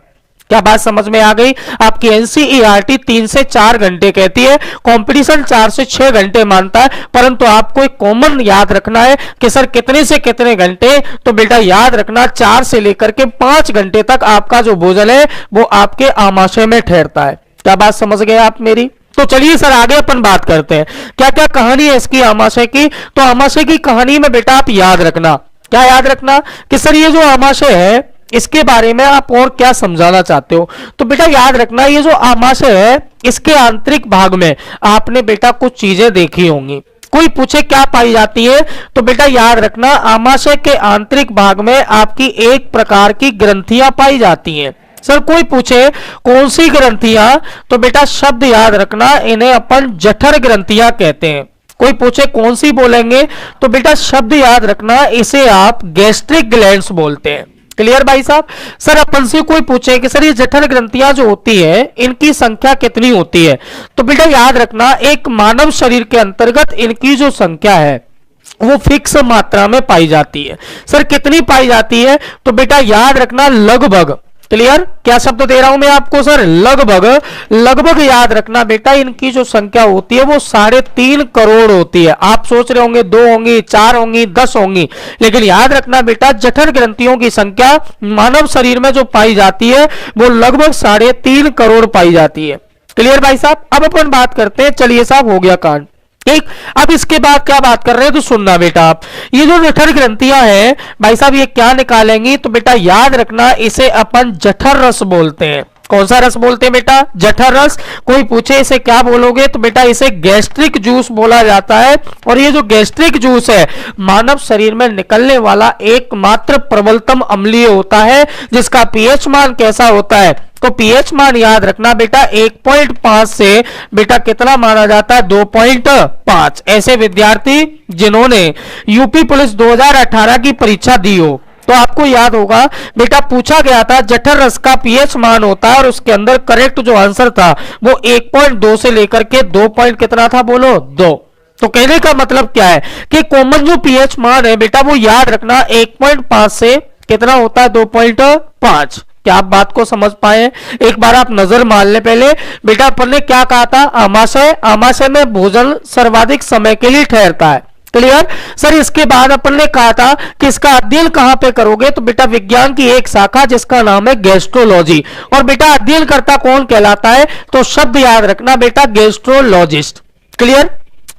क्या बात समझ में आ गई। आपकी एनसीईआरटी 3 से 4 घंटे कहती है, कंपटीशन 4 से 6 घंटे मानता है, परंतु आपको एक कॉमन याद रखना है कि सर कितने से कितने घंटे, तो बेटा याद रखना 4 से लेकर के 5 घंटे तक आपका जो भोजन है वो आपके आमाशय में ठहरता है। क्या बात समझ गए आप मेरी। तो चलिए सर आगे अपन बात करते हैं क्या क्या कहानी है इसकी आमाशय की। तो आमाशय की कहानी में बेटा आप याद रखना, क्या याद रखना कि सर ये जो आमाशय है इसके बारे में आप और क्या समझाना चाहते हो। तो बेटा याद रखना ये जो आमाशय है इसके आंतरिक भाग में आपने बेटा कुछ चीजें देखी होंगी। कोई पूछे क्या पाई जाती है, तो बेटा याद रखना आमाशय के आंतरिक भाग में आपकी एक प्रकार की ग्रंथियां पाई जाती हैं। सर कोई पूछे कौन सी ग्रंथियां, तो बेटा शब्द याद रखना इन्हें अपन जठर ग्रंथियां कहते हैं। कोई पूछे कौन सी बोलेंगे, तो बेटा शब्द याद रखना इसे आप गैस्ट्रिक ग्लैंड्स बोलते हैं। क्लियर भाई साहब। सर अपन से कोई पूछे कि सर ये जठर ग्रंथियां जो होती है इनकी संख्या कितनी होती है, तो बेटा याद रखना एक मानव शरीर के अंतर्गत इनकी जो संख्या है वो फिक्स मात्रा में पाई जाती है। सर कितनी पाई जाती है, तो बेटा याद रखना लगभग। क्लियर, क्या शब्द दे रहा हूं मैं आपको सर, लगभग। लगभग याद रखना बेटा इनकी जो संख्या होती है वो 3.5 करोड़ होती है। आप सोच रहे होंगे 2 होंगी, 4 होंगी, 10 होंगी, लेकिन याद रखना बेटा जठर ग्रंथियों की संख्या मानव शरीर में जो पाई जाती है वो लगभग 3.5 करोड़ पाई जाती है। क्लियर भाई साहब। अब अपन बात करते हैं, चलिए साहब हो गया कांड। ठीक, अब इसके बाद क्या बात कर रहे हैं, तो सुनना बेटा आप। ये जो जठर ग्रंथियां हैं भाई साहब ये क्या निकालेंगी, तो बेटा याद रखना इसे अपन जठर रस बोलते हैं। कौन सा रस बोलते हैं बेटा, जठर रस। कोई पूछे इसे क्या बोलोगे, तो बेटा इसे गैस्ट्रिक जूस बोला जाता है। और ये जो गैस्ट्रिक जूस है मानव शरीर में निकलने वाला एकमात्र प्रबलतम अम्लीय होता है जिसका पीएच मान कैसा होता है, तो पीएच मान याद रखना बेटा 1.5 से बेटा कितना माना जाता है, 2.5। ऐसे विद्यार्थी जिन्होंने यूपी पुलिस 2018 की परीक्षा दी हो तो आपको याद होगा बेटा पूछा गया था जठर रस का पीएच मान होता है और उसके अंदर करेक्ट जो आंसर था वो 1.2 से लेकर के 2 पॉइंट कितना था, बोलो 2। तो कहने का मतलब क्या है कि कॉमन जो पीएच मान है बेटा वो याद रखना 1.5 से कितना होता है, 2.5। क्या आप बात को समझ पाए। एक बार आप नजर मार ले पहले बेटा अपन ने क्या कहा था, आमाशय। आमाशय में भोजन सर्वाधिक समय के लिए ठहरता है। Clear sir. इसके बाद अपन ने कहा था कि इसका अध्ययन कहां पे करोगे, तो बेटा विज्ञान की एक शाखा जिसका नाम है गैस्ट्रोलॉजी। और बेटा अध्ययन करता कौन कहलाता है, तो शब्द याद रखना बेटा गैस्ट्रोलॉजिस्ट। क्लियर।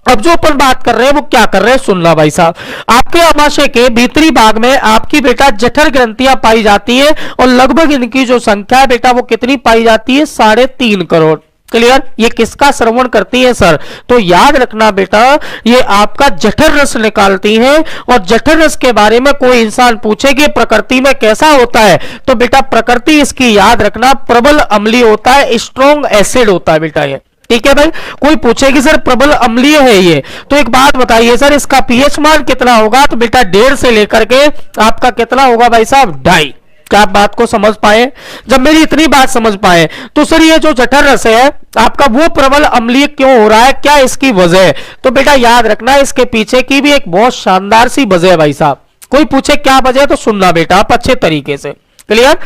अब जो अपन बात कर रहे हैं वो क्या कर रहे हैं, सुनना भाई साहब। आपके आमाशय के भीतरी भाग में आपकी बेटा जठर ग्रंथियां पाई जाती है और लगभग इनकी जो संख्या है बेटा वो कितनी पाई जाती है, 3.5 करोड़। क्लियर। ये किसका श्रवण करती है सर, तो याद रखना बेटा ये आपका जठर रस निकालती हैं। और जठर रस के बारे में कोई इंसान पूछे कि प्रकृति में कैसा होता है, तो बेटा प्रकृति इसकी याद रखना प्रबल अम्लीय होता है, स्ट्रॉन्ग एसिड होता है बेटा ये। ठीक है भाई। कोई पूछेगी सर प्रबल अम्लीय है ये, तो एक बात बताइए सर इसका पीएच मान कितना होगा, तो बेटा 1.5 से लेकर के आपका कितना होगा भाई साहब, 2.5। क्या आप बात को समझ पाए। जब मेरी इतनी बात समझ पाए तो सर ये जो जठर रस है आपका वो प्रबल अम्लीय क्यों हो रहा है, क्या इसकी वजह है, तो बेटा याद रखना इसके पीछे की भी एक बहुत शानदार सी वजह है भाई साहब। कोई पूछे क्या वजह है, तो सुनना बेटा आप अच्छे तरीके से। क्लियर।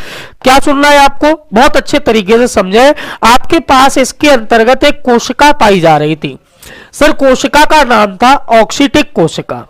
क्या सुनना है आपको, बहुत अच्छे तरीके से समझे। आपके पास इसके अंतर्गत एक कोशिका पाई जा रही थी सर कोशिका का नाम था ऑक्सीटिक कोशिका।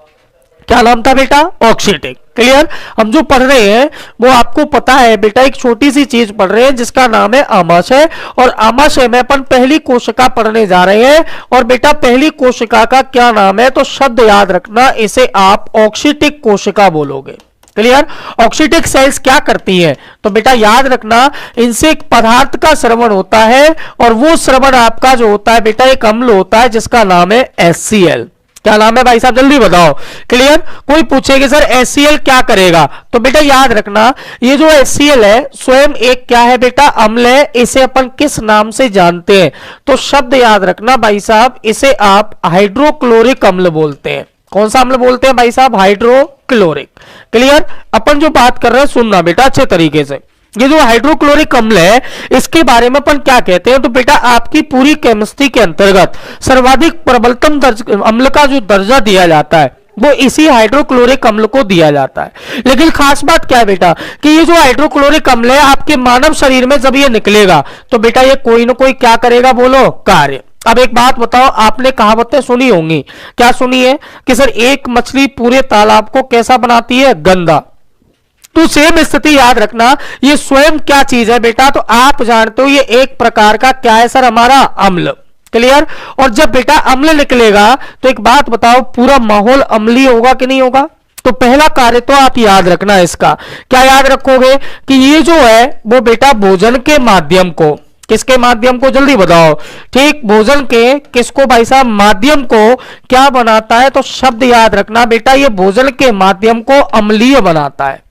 क्या नाम था बेटा? ऑक्सीटिक। क्लियर? हम जो पढ़ रहे हैं वो आपको पता है बेटा, एक छोटी सी चीज पढ़ रहे हैं जिसका नाम है आमाशय, और आमाशय में अपन पहली कोशिका पढ़ने जा रहे हैं। और बेटा पहली कोशिका का क्या नाम है? तो शब्द याद रखना, इसे आप ऑक्सीटिक कोशिका बोलोगे। क्लियर? ऑक्सीटिक सेल्स क्या करती है? तो बेटा याद रखना, इनसे एक पदार्थ का स्रवण होता है, और वो स्रवण आपका जो होता है बेटा एक अम्ल होता है जिसका नाम है HCl। क्या नाम है भाई साहब? जल्दी बताओ। क्लियर? कोई पूछेगा सर HCl क्या करेगा, तो बेटा याद रखना, ये जो HCl है स्वयं एक क्या है बेटा? अम्ल है। इसे अपन किस नाम से जानते हैं? तो शब्द याद रखना भाई साहब, इसे आप हाइड्रोक्लोरिक अम्ल बोलते हैं। कौन सा अम्ल बोलते हैं भाई साहब? हाइड्रोक्लोरिक। क्लियर? अपन जो बात कर रहे हैं सुनना बेटा अच्छे तरीके से, ये जो हाइड्रोक्लोरिक अम्ल है इसके बारे में अपन क्या कहते हैं? तो बेटा आपकी पूरी केमिस्ट्री के अंतर्गत सर्वाधिक प्रबलतम अम्ल का जो दर्जा दिया जाता है वो इसी हाइड्रोक्लोरिक अम्ल को दिया जाता है। लेकिन खास बात क्या है बेटा कि ये जो हाइड्रोक्लोरिक अम्ल है आपके मानव शरीर में जब ये निकलेगा तो बेटा ये कोई ना कोई क्या करेगा? बोलो, कार्य। अब एक बात बताओ, आपने कहावतें सुनी होंगी, क्या सुनी है कि सर एक मछली पूरे तालाब को कैसा बनाती है? गंदा। तो सेम स्थिति याद रखना, ये स्वयं क्या चीज है बेटा? तो आप जानते हो ये एक प्रकार का क्या है सर? हमारा अम्ल। क्लियर? और जब बेटा अम्ल निकलेगा तो एक बात बताओ, पूरा माहौल अम्लीय होगा कि नहीं होगा? तो पहला कार्य तो आप याद रखना इसका, क्या याद रखोगे कि ये जो है वो बेटा भोजन के माध्यम को, किसके माध्यम को? जल्दी बताओ। ठीक, भोजन के किसको भाई साहब? माध्यम को क्या बनाता है? तो शब्द याद रखना बेटा, ये भोजन के माध्यम को अम्लीय बनाता है।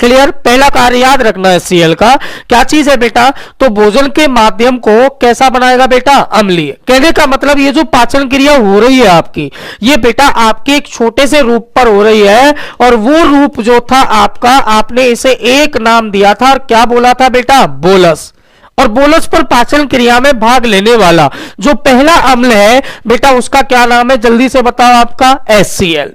क्लियर? पहला कार्य याद रखना HCl का, क्या चीज है बेटा? तो भोजन के माध्यम को कैसा बनाएगा बेटा? अम्लीय। कहने का मतलब ये जो पाचन क्रिया हो रही है आपकी, ये बेटा आपके एक छोटे से रूप पर हो रही है, और वो रूप जो था आपका, आपने इसे एक नाम दिया था, और क्या बोला था बेटा? बोलस। और बोलस पर पाचन क्रिया में भाग लेने वाला जो पहला अम्ल है बेटा उसका क्या नाम है? जल्दी से बताओ आपका? HCl।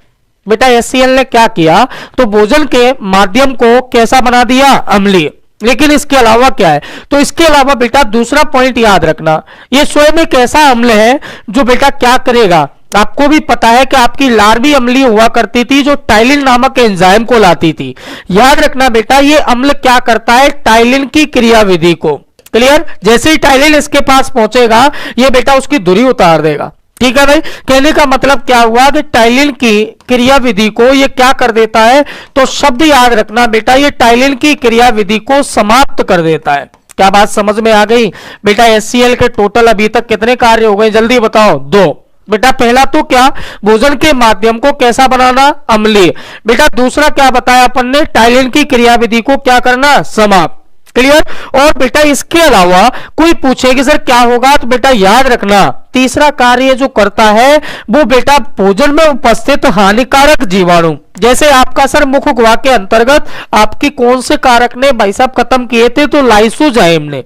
बेटा HCl ने क्या किया? तो भोजन के माध्यम को कैसा बना दिया? अम्लीय। लेकिन इसके अलावा क्या है? तो इसके अलावा बेटा दूसरा पॉइंट याद रखना, ये स्वयं एक ऐसा अम्ल है जो बेटा क्या करेगा? आपको भी पता है कि आपकी लार भी अम्लीय हुआ करती थी जो टाइलिन नामक एंजाइम को लाती थी। याद रखना बेटा ये अम्ल क्या करता है? टाइलिन की क्रियाविधि को। क्लियर? जैसे ही टाइलिन इसके पास पहुंचेगा ये बेटा उसकी धुरी उतार देगा। ठीक है भाई? कहने का मतलब क्या हुआ कि टाइलिन की क्रियाविधि को ये क्या कर देता है? तो शब्द याद रखना बेटा, ये टाइलिन की क्रियाविधि को समाप्त कर देता है। क्या बात समझ में आ गई बेटा? HCl के टोटल अभी तक कितने कार्य हो गए? जल्दी बताओ। 2। बेटा पहला तो क्या? भोजन के माध्यम को कैसा बनाना? अम्लीय। बेटा दूसरा क्या बताया अपन ने? टाइलिन की क्रियाविधि को क्या करना? समाप्त। क्लियर? और बेटा इसके अलावा कोई पूछे कि सर क्या होगा, तो बेटा याद रखना तीसरा कार्य जो करता है वो बेटा भोजन में उपस्थित हानिकारक जीवाणु, जैसे आपका सर मुख गुहा के अंतर्गत आपकी कौन से कारक ने भाई साहब खत्म किए थे? तो लाइसोजाइम ने।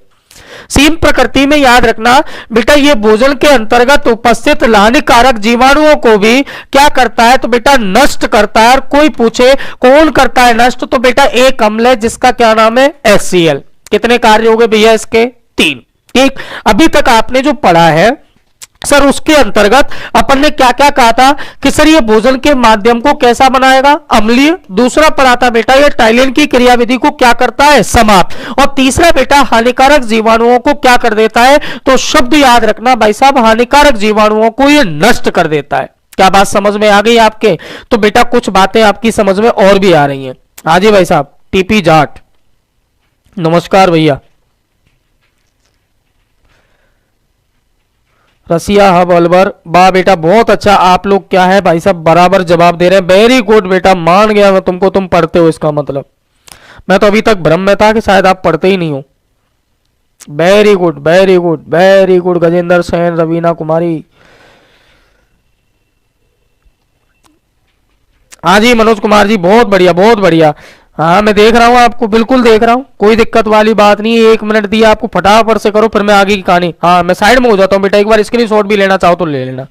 सेम प्रकृति में याद रखना बेटा ये भोजन के अंतर्गत उपस्थित हानिकारक जीवाणुओं को भी क्या करता है? तो बेटा नष्ट करता है। और कोई पूछे कौन करता है नष्ट, तो बेटा एक अम्ल है जिसका क्या नाम है? HCl। कितने कार्य हो गए भैया इसके? 3। ठीक, अभी तक आपने जो पढ़ा है सर उसके अंतर्गत अपन ने क्या क्या कहा था कि सर ये भोजन के माध्यम को कैसा बनाएगा? अम्लीय। दूसरा पढ़ा था बेटा ये टाइलिन की क्रियाविधि को क्या करता है? समाप्त। और तीसरा बेटा हानिकारक जीवाणुओं को क्या कर देता है? तो शब्द याद रखना भाई साहब, हानिकारक जीवाणुओं को ये नष्ट कर देता है। क्या बात समझ में आ गई आपके? तो बेटा कुछ बातें आपकी समझ में और भी आ रही हैं। हाँ जी भाई साहब। टीपी जाट, नमस्कार भैया। रसिया हब अलवर, वाह बेटा बहुत अच्छा। आप लोग क्या है भाई साहब बराबर जवाब दे रहे हैं। वेरी गुड बेटा, मान गया मैं तुमको, तुम पढ़ते हो इसका मतलब। मैं तो अभी तक भ्रम में था कि शायद आप पढ़ते ही नहीं हो। Very good very good very good. Gajendra Sen, Raveena Kumari, हाँ जी मनोज कुमार जी बहुत बढ़िया बहुत बढ़िया। हाँ मैं देख रहा हूँ आपको, बिल्कुल देख रहा हूँ, कोई दिक्कत वाली बात नहीं है। 1 मिनट दिया आपको, फटाफट से करो, फिर मैं आगे की कहानी। हाँ मैं साइड में हो जाता हूँ बेटा, एक बार स्क्रीनशॉट भी लेना चाहो तो ले लेना,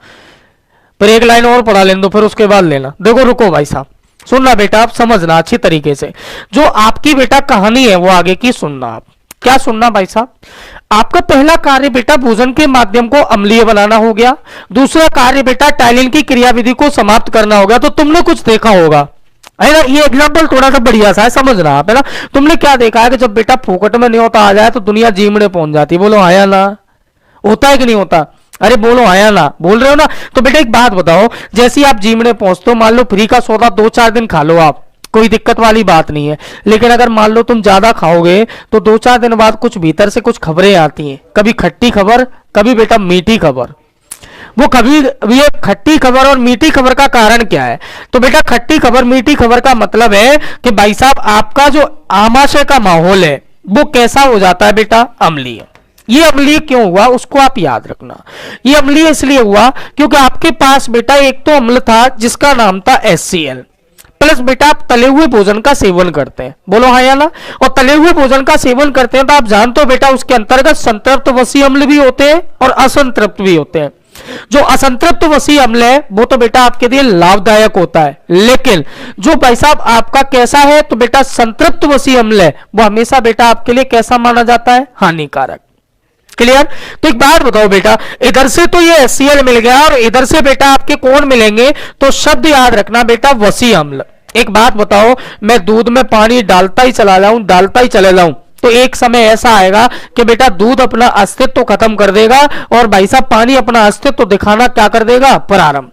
फिर एक लाइन और पढ़ा लेने दो, फिर उसके बाद लेना। देखो रुको भाई साहब, सुनना बेटा, आप समझना अच्छी तरीके से। जो आपकी बेटा कहानी है वो आगे की सुनना आप। क्या सुनना भाई साहब, आपका पहला कार्य बेटा भोजन के माध्यम को अम्लीय बनाना हो गया, दूसरा कार्य बेटा टाइलिन की क्रियाविधि को समाप्त करना हो गया। तो तुमने कुछ देखा होगा, है ना, ये एग्जाम्पल थोड़ा सा बढ़िया सा है, समझना आप, है ना। तुमने क्या देखा है कि जब बेटा फोकट में नहीं होता आ जाए तो दुनिया जीमने पहुंच जाती है। बोलो आया ना, होता है कि नहीं होता? अरे बोलो आया ना, बोल रहे हो ना। तो बेटा एक बात बताओ, जैसे ही आप जीमने पहुंचते हो, मान लो फ्री का सौदा 2-4 दिन खा लो आप, कोई दिक्कत वाली बात नहीं है। लेकिन अगर मान लो तुम ज्यादा खाओगे तो 2-4 दिन बाद कुछ भीतर से कुछ खबरें आती हैं, कभी खट्टी खबर, कभी बेटा मीठी खबर। वो कभी ये खट्टी खबर और मीठी खबर का कारण क्या है? तो बेटा खट्टी खबर मीठी खबर का मतलब है कि भाई साहब आपका जो आमाशय का माहौल है वो कैसा हो जाता है बेटा? अम्लीय। ये अम्लीय क्यों हुआ उसको आप याद रखना। ये अम्लीय इसलिए हुआ क्योंकि आपके पास बेटा एक तो अम्ल था जिसका नाम था HCl, प्लस बेटा आप तले हुए भोजन का सेवन करते हैं। बोलो हाँ या ना। और तले हुए भोजन का सेवन करते हैं तो आप जानते हो बेटा उसके अंतर्गत संतृप्त वसी अम्ल भी होते हैं और असंतृप्त भी होते हैं। जो असंतृप्त वसी अम्ल है वो तो बेटा आपके लिए लाभदायक होता है, लेकिन जो भाई साहब आपका कैसा है, तो बेटा संतृप्त वसी अम्ल है वो हमेशा बेटा आपके लिए कैसा माना जाता है? हानिकारक। क्लियर? तो एक बात बताओ बेटा, इधर से तो ये HCl मिल गया और इधर से बेटा आपके कौन मिलेंगे? तो शब्द याद रखना बेटा, वसी अम्ल। एक बात बताओ, मैं दूध में पानी डालता ही चला जाऊं, डालता ही चले जाऊं, तो एक समय ऐसा आएगा कि बेटा दूध अपना अस्तित्व तो खत्म कर देगा और भाई साहब पानी अपना अस्तित्व तो दिखाना क्या कर देगा? प्रारंभ।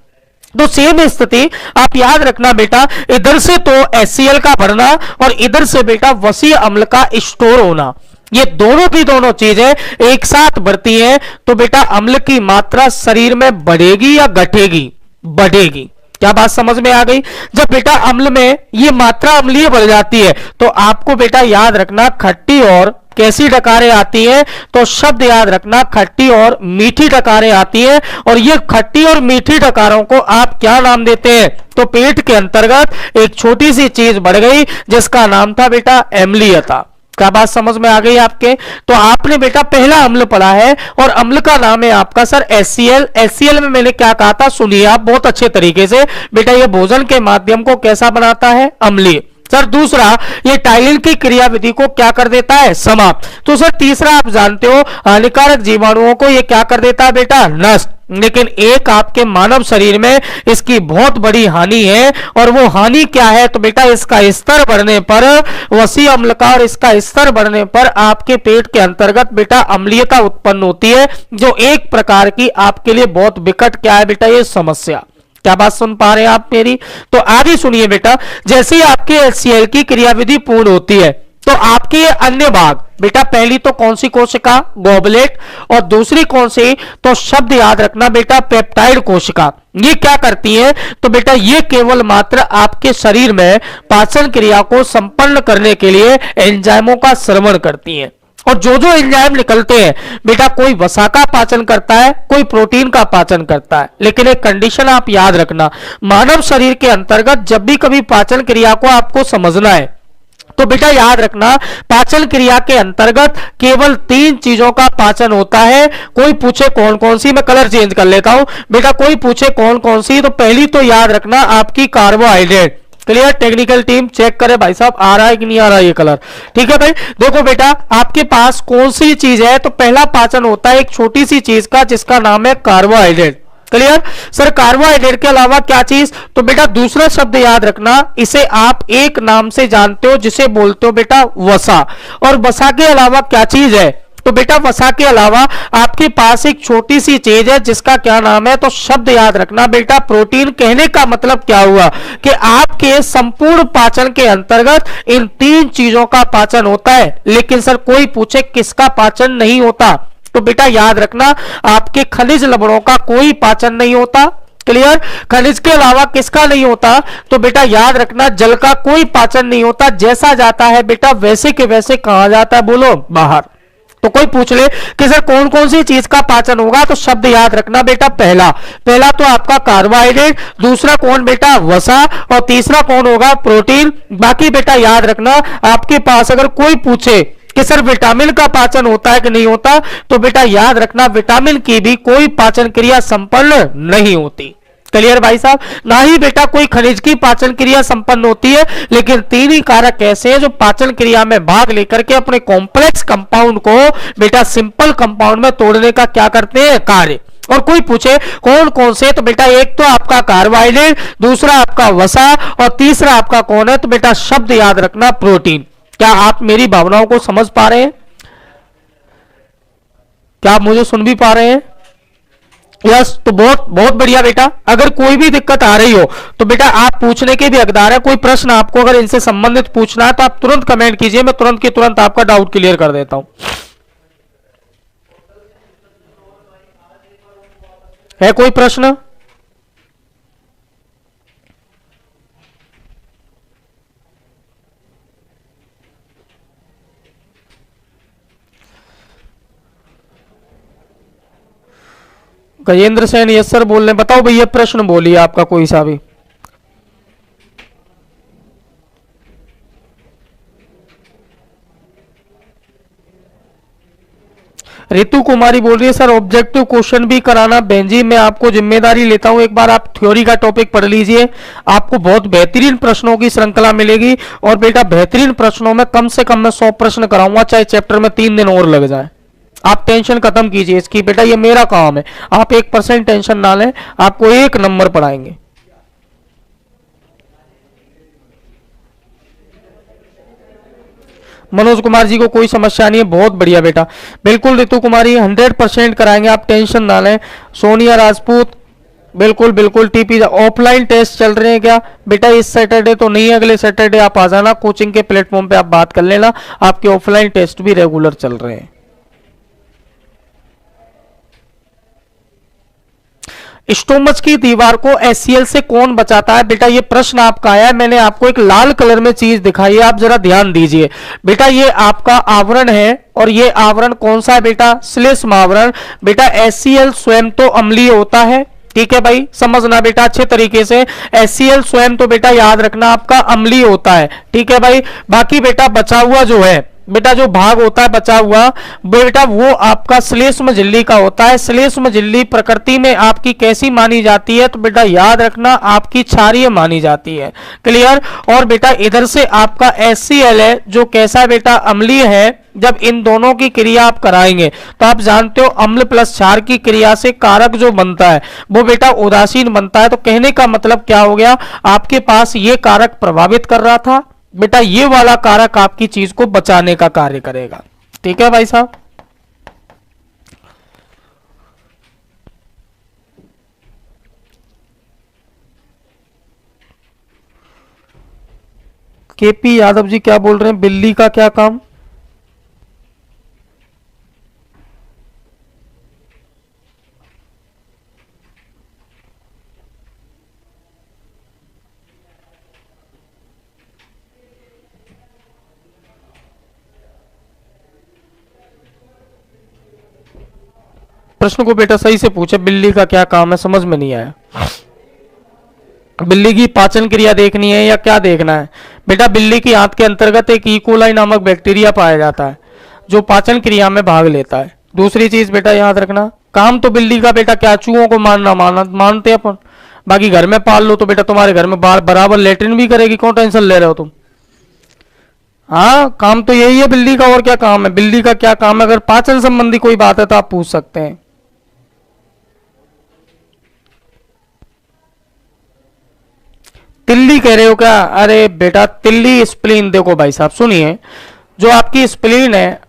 तो सेम स्थिति आप याद रखना बेटा, इधर से तो HCl का भरना और इधर से बेटा वसी अम्ल का स्टोर होना, ये दोनों की दोनों चीजें एक साथ बढ़ती हैं तो बेटा अम्ल की मात्रा शरीर में बढ़ेगी या घटेगी? बढ़ेगी। क्या बात समझ में आ गई? जब बेटा अम्ल में ये मात्रा अम्लीय बढ़ जाती है तो आपको बेटा याद रखना खट्टी और कैसी डकारें आती हैं? तो शब्द याद रखना, खट्टी और मीठी डकारें आती हैं। और ये खट्टी और मीठी डकारों को आप क्या नाम देते हैं? तो पेट के अंतर्गत एक छोटी सी चीज बढ़ गई जिसका नाम था बेटा अम्लीयता। क्या बात समझ में आ गई आपके? तो आपने बेटा पहला अम्ल पढ़ा है और अम्ल का नाम है आपका सर HCl। HCl में मैंने क्या कहा था सुनिए आप बहुत अच्छे तरीके से बेटा, ये भोजन के माध्यम को कैसा बनाता है? अम्लीय। सर दूसरा, ये टाइलिन की क्रियाविधि को क्या कर देता है? समाप्त। तो सर तीसरा आप जानते हो हानिकारक जीवाणुओं को ये क्या कर देता है बेटा? नष्ट। लेकिन एक आपके मानव शरीर में इसकी बहुत बड़ी हानि है, और वो हानि क्या है? तो बेटा इसका स्तर बढ़ने पर, वसी अम्ल का और इसका स्तर बढ़ने पर आपके पेट के अंतर्गत बेटा अम्लीयता उत्पन्न होती है, जो एक प्रकार की आपके लिए बहुत विकट क्या है बेटा? ये समस्या। क्या बात सुन पा रहे हैं आप मेरी? तो आगे सुनिए बेटा, जैसे ही आपके HCl की क्रियाविधि पूर्ण होती है तो आपके ये अन्य भाग बेटा, पहली तो कौन सी कोशिका? गोबलेट। और दूसरी कौन सी? तो शब्द याद रखना बेटा, पेप्टाइड कोशिका। ये क्या करती है? तो बेटा ये केवल मात्र आपके शरीर में पाचन क्रिया को संपन्न करने के लिए एंजाइमों का श्रवण करती है। और जो जो एंजाइम निकलते हैं बेटा, कोई वसा का पाचन करता है, कोई प्रोटीन का पाचन करता है। लेकिन एक कंडीशन आप याद रखना, मानव शरीर के अंतर्गत जब भी कभी पाचन क्रिया को आपको समझना है तो बेटा याद रखना, पाचन क्रिया के अंतर्गत केवल 3 चीजों का पाचन होता है। कोई पूछे कौन कौन सी, मैं कलर चेंज कर लेता हूं बेटा, कोई पूछे कौन कौन सी, तो पहली तो याद रखना आपकी carbohydrate. Clear? Technical team check करे भाई साहब आ रहा है कि नहीं आ रहा है ये कलर। ठीक है भाई, देखो बेटा आपके पास कौन सी चीज है? तो पहला पाचन होता है एक छोटी सी चीज का जिसका नाम है कार्बोहाइड्रेट। क्लियर? सर कार्बोहाइड्रेट के अलावा क्या चीज? तो बेटा दूसरा शब्द याद रखना, इसे आप एक नाम से जानते हो जिसे बोलते हो बेटा वसा। और वसा के अलावा क्या चीज है? तो बेटा वसा के अलावा आपके पास एक छोटी सी चीज है जिसका क्या नाम है? तो शब्द याद रखना बेटा प्रोटीन। कहने का मतलब क्या हुआ कि आपके संपूर्ण पाचन के अंतर्गत इन 3 चीजों का पाचन होता है। लेकिन सर कोई पूछे किसका पाचन नहीं होता? तो बेटा याद रखना आपके खनिज लवणों का कोई पाचन नहीं होता। क्लियर? खनिज के अलावा किसका नहीं होता? तो बेटा याद रखना जल का कोई पाचन नहीं होता। जैसा जाता है बेटा वैसे के वैसे कहा जाता है? बोलो बाहर। तो कोई पूछ ले कि सर कौन कौन सी चीज का पाचन होगा, तो शब्द याद रखना बेटा, पहला तो आपका कार्बोहाइड्रेट, दूसरा कौन बेटा? वसा, और तीसरा कौन होगा? प्रोटीन। बाकी बेटा याद रखना आपके पास अगर कोई पूछे कि सर विटामिन का पाचन होता है कि नहीं होता, तो बेटा याद रखना विटामिन की भी कोई पाचन क्रिया संपन्न नहीं होती। क्लियर भाई साहब। ना ही बेटा कोई खनिज की पाचन क्रिया संपन्न होती है, लेकिन तीन ही कारक ऐसे हैं जो पाचन क्रिया में भाग लेकर के अपने कॉम्प्लेक्स कंपाउंड को बेटा सिंपल कंपाउंड में तोड़ने का क्या करते हैं, कार्य। और कोई पूछे कौन कौन से, तो बेटा एक तो आपका कार्बोहाइड्रेट, दूसरा आपका वसा, और तीसरा आपका कौन है, तो बेटा शब्द याद रखना, प्रोटीन। क्या आप मेरी भावनाओं को समझ पा रहे हैं? क्या आप मुझे सुन भी पा रहे हैं? यस, तो बहुत बहुत बढ़िया बेटा। अगर कोई भी दिक्कत आ रही हो तो बेटा आप पूछने के भी हकदार है। कोई प्रश्न आपको अगर इनसे संबंधित पूछना है तो आप तुरंत कमेंट कीजिए, मैं तुरंत की तुरंत आपका डाउट क्लियर कर देता हूं। है कोई प्रश्न? गजेंद्र सेन यस सर बोल रहे हैं। बताओ भैया प्रश्न बोलिए आपका कोई सा भी। रितु कुमारी बोल रही है सर ऑब्जेक्टिव क्वेश्चन भी कराना। बहन जी मैं आपको जिम्मेदारी लेता हूं, एक बार आप थ्योरी का टॉपिक पढ़ लीजिए, आपको बहुत बेहतरीन प्रश्नों की श्रृंखला मिलेगी। और बेटा बेहतरीन प्रश्नों में कम से कम मैं 100 प्रश्न कराऊंगा, चाहे चैप्टर में 3 दिन और लग जाए। आप टेंशन खत्म कीजिए इसकी, बेटा ये मेरा काम है, आप 1% टेंशन ना लें, आपको 1 नंबर पढ़ाएंगे। मनोज कुमार जी को कोई समस्या नहीं है, बहुत बढ़िया बेटा, बिल्कुल रितु कुमारी 100% कराएंगे, आप टेंशन ना लें। सोनिया राजपूत बिल्कुल बिल्कुल। टीपी ऑफलाइन टेस्ट चल रहे हैं क्या बेटा? इस सैटरडे तो नहीं, अगले सैटरडे आप आ जाना, कोचिंग के प्लेटफॉर्म पे आप बात कर लेना, आपके ऑफलाइन टेस्ट भी रेगुलर चल रहे हैं। स्टोमच की दीवार को HCl से कौन बचाता है? बेटा ये प्रश्न आपका आया है, मैंने आपको एक लाल कलर में चीज दिखाई है, आप जरा ध्यान दीजिए। बेटा ये आपका आवरण है, और ये आवरण कौन सा है बेटा? श्लेष्म आवरण। बेटा HCl स्वयं तो अम्लीय होता है, ठीक है भाई, समझना बेटा अच्छे तरीके से। HCl स्वयं तो बेटा याद रखना आपका अम्लीय होता है, ठीक है भाई। बाकी बेटा बचा हुआ जो है, बेटा जो भाग होता है बचा हुआ, बेटा वो आपका श्लेष्म झिल्ली का होता है। श्लेष्म झिल्ली प्रकृति में आपकी कैसी मानी जाती है? तो बेटा याद रखना आपकी क्षारीय मानी जाती है। क्लियर? और बेटा इधर से आपका HCl है जो कैसा बेटा? अम्लीय है। जब इन दोनों की क्रिया आप कराएंगे तो आप जानते हो अम्ल प्लस क्षार की क्रिया से कारक जो बनता है वो बेटा उदासीन बनता है। तो कहने का मतलब क्या हो गया? आपके पास ये कारक प्रभावित कर रहा था, बेटा ये वाला कारक आपकी चीज को बचाने का कार्य करेगा। ठीक है भाई साहब? केपी यादव जी क्या बोल रहे हैं? बिल्ली का क्या काम? प्रश्न को बेटा सही से पूछे, बिल्ली का क्या काम है? समझ में नहीं आया। बिल्ली की पाचन क्रिया देखनी है या क्या देखना है? बेटा बिल्ली की आंत के अंतर्गत एक इकोलाई नामक बैक्टीरिया पाया जाता है जो पाचन क्रिया में भाग लेता है। दूसरी चीज बेटा याद रखना, काम तो बिल्ली का बेटा क्या? चूहों को मानते अपन, बाकी घर में पाल लो तो बेटा तुम्हारे घर में बराबर लेटरिन भी करेगी, कौन टेंशन ले रहे हो तुम? हाँ काम तो यही है बिल्ली का, और क्या काम है? बिल्ली का क्या काम है? अगर पाचन संबंधी कोई बात है तो आप पूछ सकते हैं। तिल्ली कह रहे हो क्या? अरे बेटा तिल्ली स्प्लीन, देखो भाई साहब सुनिए, जो आपकी स्प्लीन है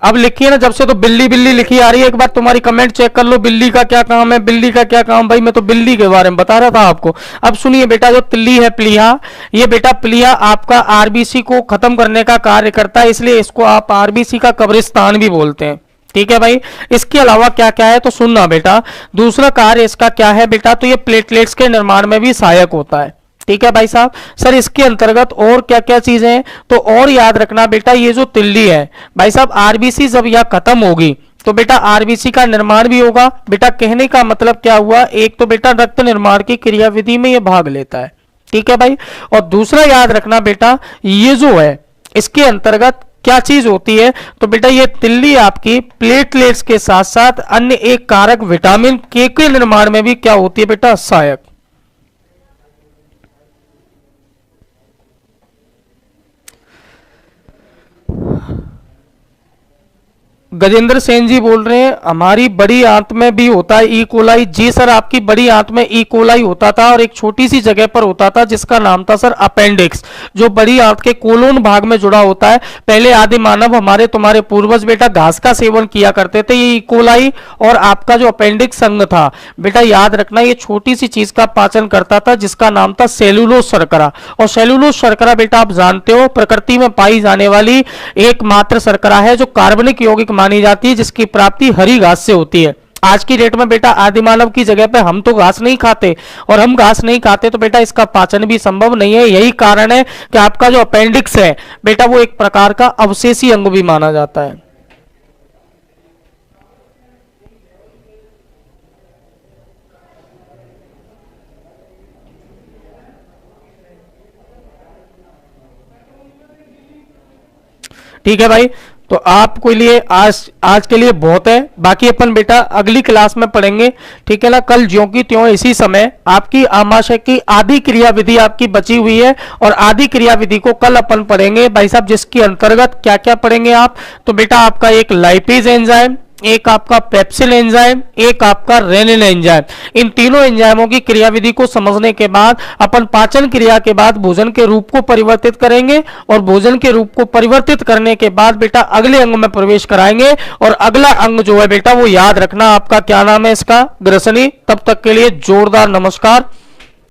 अब लिखिए ना, जब से तो बिल्ली बिल्ली लिखी आ रही है, एक बार तुम्हारी कमेंट चेक कर लो, बिल्ली का क्या काम है, बिल्ली का क्या काम। भाई मैं तो बिल्ली के बारे में बता रहा था आपको। अब सुनिए बेटा, जो तिल्ली है प्लीहा, ये बेटा प्लीहा आपका आरबीसी को खत्म करने का कार्य करता है, इसलिए इसको आप आरबीसी का कब्रिस्तान भी बोलते हैं। ठीक है भाई? इसके अलावा क्या क्या है तो सुनना बेटा। दूसरा कार्य इसका क्या है बेटा? तो ये प्लेटलेट्स के निर्माण में भी सहायक होता है। ठीक है भाई साहब? सर इसके अंतर्गत और क्या क्या चीजें हैं तो और याद रखना बेटा, ये जो तिल्ली है भाई साहब, आरबीसी जब यह खत्म होगी तो बेटा आरबीसी का निर्माण भी होगा। बेटा कहने का मतलब क्या हुआ? एक तो बेटा रक्त निर्माण की क्रियाविधि में ये भाग लेता है। ठीक है भाई? और दूसरा याद रखना बेटा, ये जो है इसके अंतर्गत क्या चीज होती है तो बेटा ये तिल्ली आपकी प्लेटलेट्स के साथ साथ अन्य एक कारक विटामिन के निर्माण में भी क्या होती है बेटा? सहायक। गजेंद्र सेन जी बोल रहे हैं हमारी बड़ी आंत में भी होता है ई कोलाई। जी सर, आपकी बड़ी आंत में ई कोलाई होता था और एक छोटी सी जगह पर होता था जिसका नाम था सर अपेंडिक्स, जो बड़ी आंत के कोलोन भाग में जुड़ा होता है। पहले आदि मानव हमारे तुम्हारे पूर्वज बेटा घास का सेवन किया करते थे। ये ई कोलाई और आपका जो अपेंडिक्स अंग था बेटा, याद रखना, ये छोटी सी चीज का पाचन करता था जिसका नाम था सेलुलोज शर्करा। और सेलुलोज शर्करा बेटा आप जानते हो प्रकृति में पाई जाने वाली एकमात्र शर्करा है जो कार्बनिक यौगिक मानी जाती है, जिसकी प्राप्ति हरी घास से होती है। आज की डेट में बेटा आदिमानव की जगह पे हम तो घास नहीं खाते, और हम घास नहीं खाते तो बेटा इसका पाचन भी संभव नहीं है। यही कारण है कि आपका जो अपेंडिक्स है बेटा वो एक प्रकार का अवशेषी अंग भी माना जाता है। ठीक है भाई, तो आपके लिए आज के लिए बहुत है, बाकी अपन बेटा अगली क्लास में पढ़ेंगे। ठीक है ना, कल ज्यों की त्यों इसी समय आपकी आमाशय की आदि क्रिया विधि आपकी बची हुई है, और आदि क्रिया विधि को कल अपन पढ़ेंगे भाई साहब, जिसके अंतर्गत क्या क्या पढ़ेंगे आप। तो बेटा आपका एक लाइपेज एंजाइम, एक आपका पेप्सिल एंजाइम, एक आपका रेनिन एंजाइम, इन तीनों एंजाइमों की क्रियाविधि को समझने के बाद अपन पाचन क्रिया के बाद भोजन के रूप को परिवर्तित करेंगे, और भोजन के रूप को परिवर्तित करने के बाद बेटा अगले अंग में प्रवेश कराएंगे। और अगला अंग जो है बेटा वो याद रखना आपका क्या नाम है इसका, ग्रसनी। तब तक के लिए जोरदार नमस्कार।